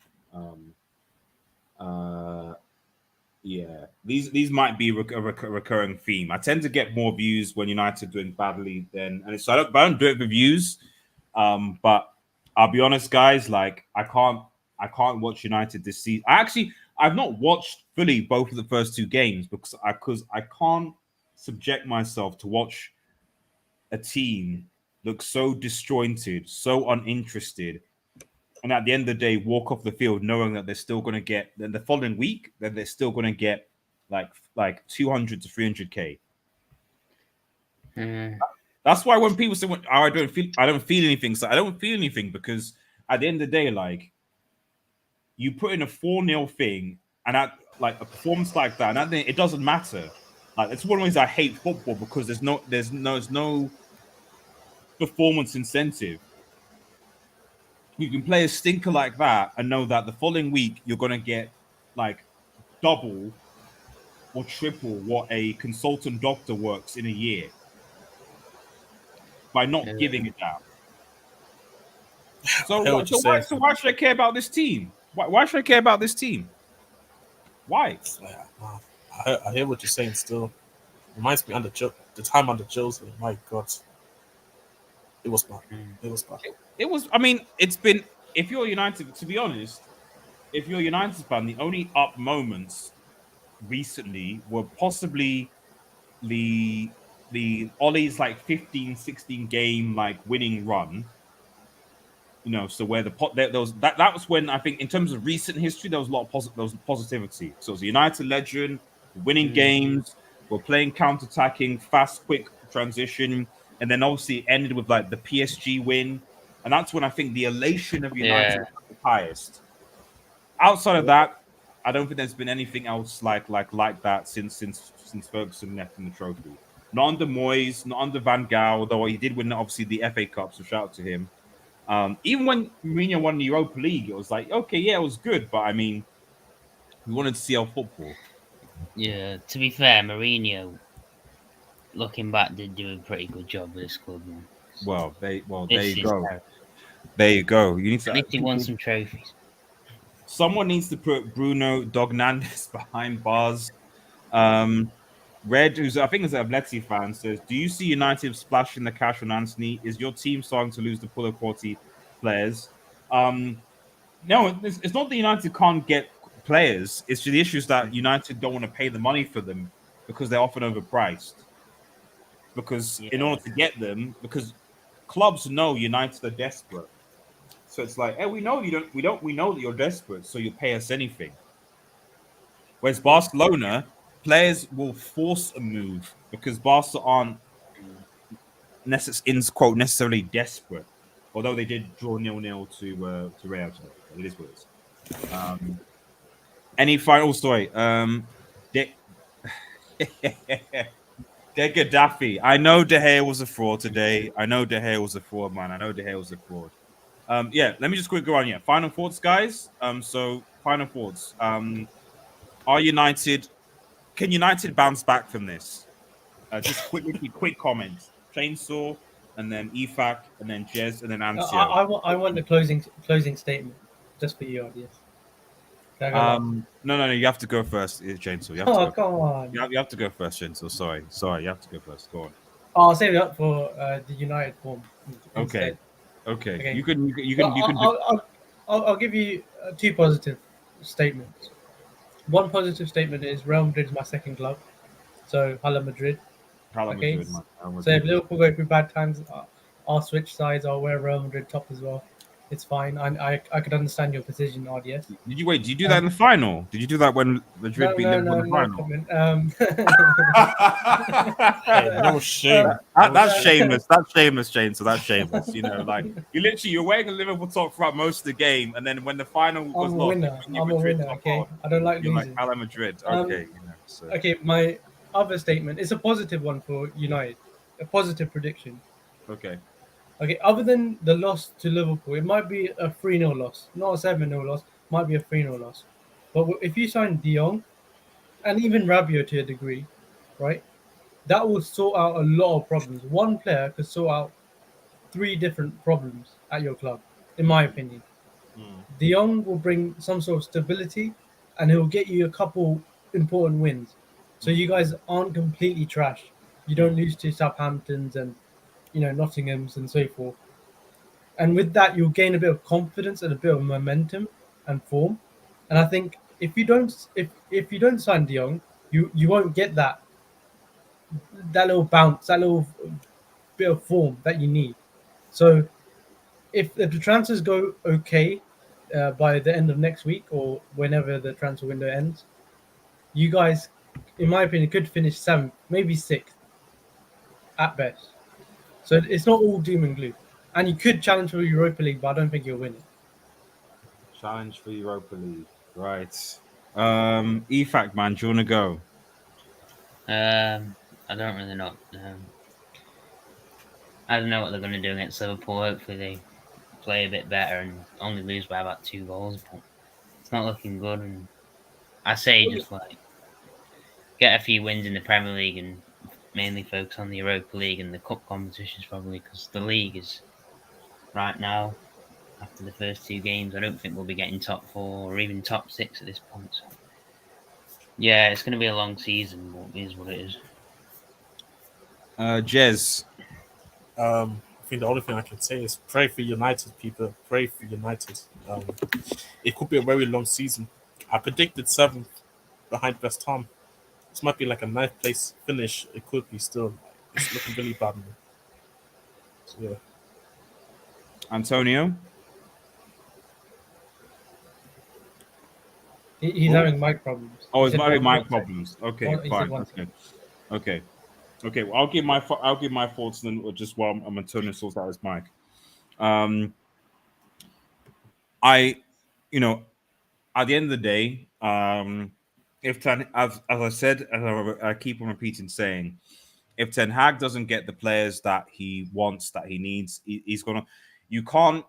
B: Yeah, these might be a recurring theme. I tend to get more views when United are doing badly I don't do it for views. But I'll be honest, guys. Like I can't watch United this season. I've not watched fully both of the first two games because I can't subject myself to watch a team look so disjointed, so uninterested, and at the end of the day, walk off the field knowing that they're still going to get. Then the following week, that they're still going to get like 200 to 300k. That's why when people say, I don't feel anything. So I don't feel anything because at the end of the day, like you put in a 4-0 thing, and at like a performance like that, and I think it doesn't matter. Like it's one of the ways I hate football because there's no performance incentive. You can play a stinker like that and know that the following week you're going to get like double or triple what a consultant doctor works in a year by not giving it down. So why should I care about this team? Why should I care about this team? Why?
E: It's like, I hear what you're saying. Still, reminds me under the time under Jose. My God, it was bad.
C: Mm.
E: It was bad.
B: It was. I mean, it's been. If you're United, to be honest, if you're a United fan, the only up moments recently were possibly the Ollie's like 15, 16 game like winning run. So where the pot there was that was when I think in terms of recent history there was a lot of there was positivity. So it was a United legend, winning games, we're playing counter-attacking, fast, quick transition, and then obviously it ended with like the PSG win, and that's when I think the elation of United
C: Yeah.
B: was at the highest. Outside of that, I don't think there's been anything else like that since Ferguson left in the trophy. Not under Moyes, not under Van Gaal, although he did win obviously the FA Cup, so shout out to him. Even when Mourinho won the Europa League, it was like, okay, yeah, it was good, but I mean, we wanted to see our football.
C: Yeah. To be fair, Mourinho, looking back, did do a pretty good job with this club, man.
B: There
C: This
B: you
C: is
B: go.
C: terrible.
B: There you go. You need
C: At
B: to
C: least he won some trophies.
B: someone needs to put Bruno Dognandes behind bars. Red, who's I think is a Atleti fan, says, "Do you see United splashing the cash on Anthony? Is your team starting to lose the pull of quality players?" No, it's not that United can't get players. It's the issue is that United don't want to pay the money for them because they're often overpriced. Because in
C: Yeah.
B: order to get them, because clubs know United are desperate, so it's like, hey, we know we know that you're desperate, so you pay us anything. Whereas Barcelona players will force a move because Barca aren't necessarily desperate, although they did draw 0-0 to Real today. It is what it is. Any final story? De, De Gaddafi. I know De Gea was a fraud today. I know De Gea was a fraud, man. I know De Gea was a fraud. Yeah, let me just quick go on. Yeah, final thoughts, guys. So final thoughts. Are United? Can United bounce back from this? Just quick comments. Chainsaw, and then EFAC, and then Jez, and then Ancio.
D: I want the closing statement just for you, audience. Can I go last?
B: No. You have to go first, Chainsaw. You have to
D: Oh,
B: go.
D: come on.
B: You have to go first, Chainsaw. Sorry. You have to go first. Go on.
D: I'll save it up for the United form
B: Okay.
D: instead.
B: Okay.
D: Okay.
B: You can.
D: Well,
B: You can.
D: I'll give you two positive statements. One positive statement is Real Madrid is my second club, so Hala Madrid.
B: Hala
D: Okay,
B: Madrid, man. Hala
D: so if
B: Madrid.
D: Liverpool go through bad times, I'll switch sides. I'll wear Real Madrid top as well. It's fine. I could understand your position, RDS.
B: Did you wait? Did you do that in the final? Did you do that when Madrid beat Liverpool in the
D: No
B: final?
D: comment.
E: Hey, no shame.
B: That's shameless. That's shameless, Jane. So that's shameless. Like you're wearing a Liverpool top throughout most of the game, and then when the final was
D: I'm a
B: lost,
D: winner.
B: you
D: I'm a
B: Madrid
D: winner.
B: top
D: Okay,
B: on.
D: I don't like
B: You're
D: losing.
B: like Hala Madrid. Okay, so.
D: Okay, my other statement is a positive one for United. A positive prediction.
B: Okay.
D: Okay, other than the loss to Liverpool, it might be a 3-0 loss, not a 7-0 loss, might be a 3-0 loss. But if you sign De Jong and even Rabiot to a degree, right, that will sort out a lot of problems. One player could sort out three different problems at your club, in my opinion. De Jong will bring some sort of stability and he'll get you a couple important wins. So you guys aren't completely trash. You don't lose to Southamptons and Nottinghams and so forth. And with that, you'll gain a bit of confidence and a bit of momentum and form. And I think if you don't sign De Jong, you won't get that little bounce, that little bit of form that you need. So if the transfers go okay by the end of next week or whenever the transfer window ends, you guys, in my opinion, could finish seventh, maybe sixth at best. So it's not all doom and gloom. And you could challenge for Europa League, but I don't think you'll win it.
B: Challenge for Europa League. Right. EFAC, man, do you want to go?
C: I don't really know. I don't know what they're going to do against Liverpool. Hopefully they play a bit better and only lose by about 2 goals. But it's not looking good. And I say just like get a few wins in the Premier League and mainly focus on the Europa League and the cup competitions probably because the league is right now after the first 2 games. I don't think we'll be getting top 4 or even top 6 at this point. So Yeah, it's going to be a long season. What is what it is.
B: Jez.
E: I think the only thing I can say is pray for United, people. Pray for United. It could be a very long season. I predicted 7th behind West Ham. This might be like a 9th place finish. It could be still. It's looking really bad, man. So, yeah.
B: Antonio.
D: He's having mic problems.
B: Oh,
D: He
B: it's
D: said
B: might be
D: one
B: mic
D: second.
B: problems. Okay,
D: He said
B: fine.
D: one
B: Okay. Okay. Well, I'll give my thoughts then, just while Antonio sorts out his mic. I, at the end of the day, if as I said, as I keep on repeating saying, if Ten Hag doesn't get the players that he wants, that he needs, he's gonna. You can't.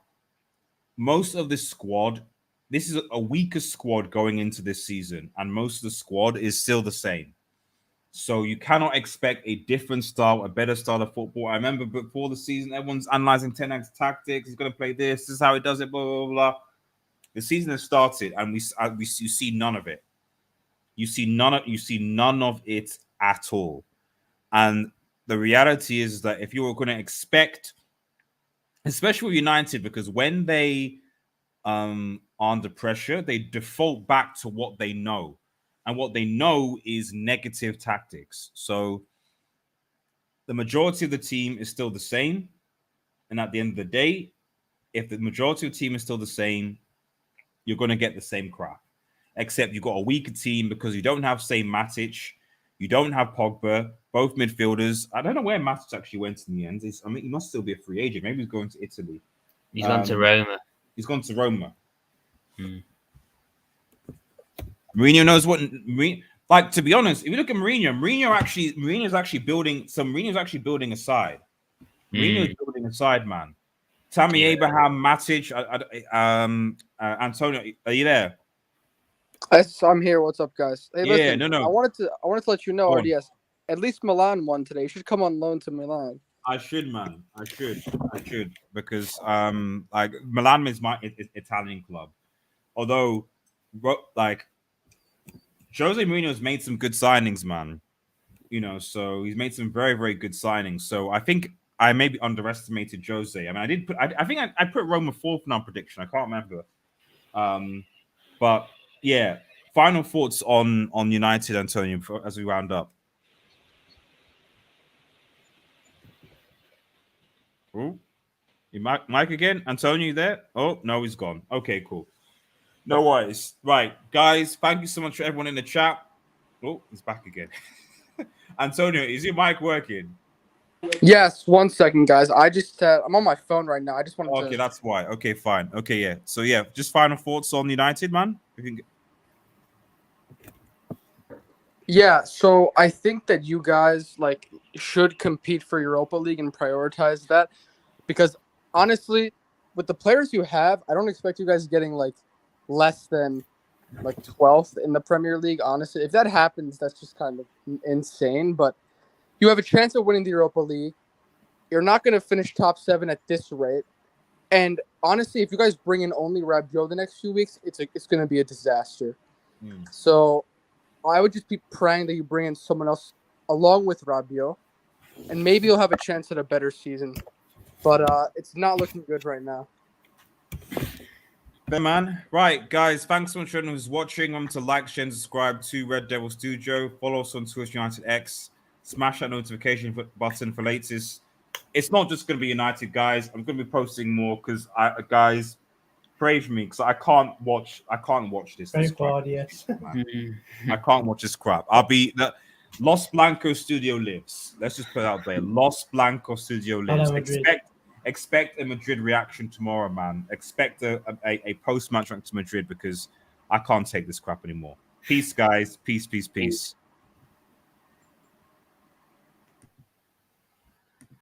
B: Most of this squad, this is a weaker squad going into this season, and most of the squad is still the same. So you cannot expect a different style, a better style of football. I remember before the season, everyone's analyzing Ten Hag's tactics. He's going to play this. This is how he does it. Blah blah blah. The season has started, and you see none of it. You see none of it at all. And the reality is that if you were going to expect, especially with United, because when they are under pressure, they default back to what they know. And what they know is negative tactics. So the majority of the team is still the same. And at the end of the day, if the majority of the team is still the same, you're going to get the same crap. Except you've got a weaker team because you don't have, say, Matic. You don't have Pogba, both midfielders. I don't know where Matic actually went in the end. I mean, he must still be a free agent. Maybe he's going to Italy.
C: He's gone to Roma.
B: He's gone to Roma.
C: Hmm.
B: Mourinho knows what. Like, to be honest, if you look at Mourinho's actually building a side. Mourinho's building a side, man. Tammy Abraham, Matic, Antonio, are you there?
F: I'm here. What's up, guys? Hey,
B: Yeah,
F: listen.
B: no.
F: I wanted to let you know,
B: Go on.
F: RDS. At least Milan won today. You should come on loan to Milan.
B: I should, man. I should because like Milan is my Italian club. Although, like Jose Mourinho's made some good signings, man. So he's made some very, very good signings. So I think I maybe underestimated Jose. I mean, I think I put Roma 4th in our prediction. I can't remember. But yeah, final thoughts on United, Antonio, as we round up. Oh, Mike again? Antonio, you there? Oh, no, he's gone. Okay, cool. No worries. Right, guys, thank you so much for everyone in the chat. Oh, he's back again. Antonio, is your mic working?
F: Yes, 1 second, guys. I'm on my phone right now. I just wanted to.
B: Okay, that's why. Okay, fine. Okay, yeah. So, yeah, just final thoughts on United, man.
F: Yeah, so I think that you guys should compete for Europa League and prioritize that, because honestly, with the players you have, I don't expect you guys getting less than 12th in the Premier League. Honestly, if that happens, that's just kind of insane. But you have a chance of winning the Europa League. You're not going to finish top 7 at this rate. And honestly, if you guys bring in only Rabiot the next few weeks, it's going to be a disaster. So I would just be praying that you bring in someone else along with Rabiot, and maybe you'll have a chance at a better season. But it's not looking good right now.
B: Yeah, man. Right, guys, thanks so much for everyone who's watching. Remember to like, share, and subscribe to Red Devil Studio. Follow us on Twitter, United X. Smash that notification button for latest. It's not just going to be United, guys. I'm going to be posting more because, guys, pray for me because I can't watch this.
D: Very
B: This crap.
D: yes.
B: I can't watch this crap. I'll be the Los Blancos Studio lives. Let's just put it out there. Los Blancos Studio lives. Expect a Madrid reaction tomorrow, man. Expect a post-match reaction to Madrid because I can't take this crap anymore. Peace, guys. Peace.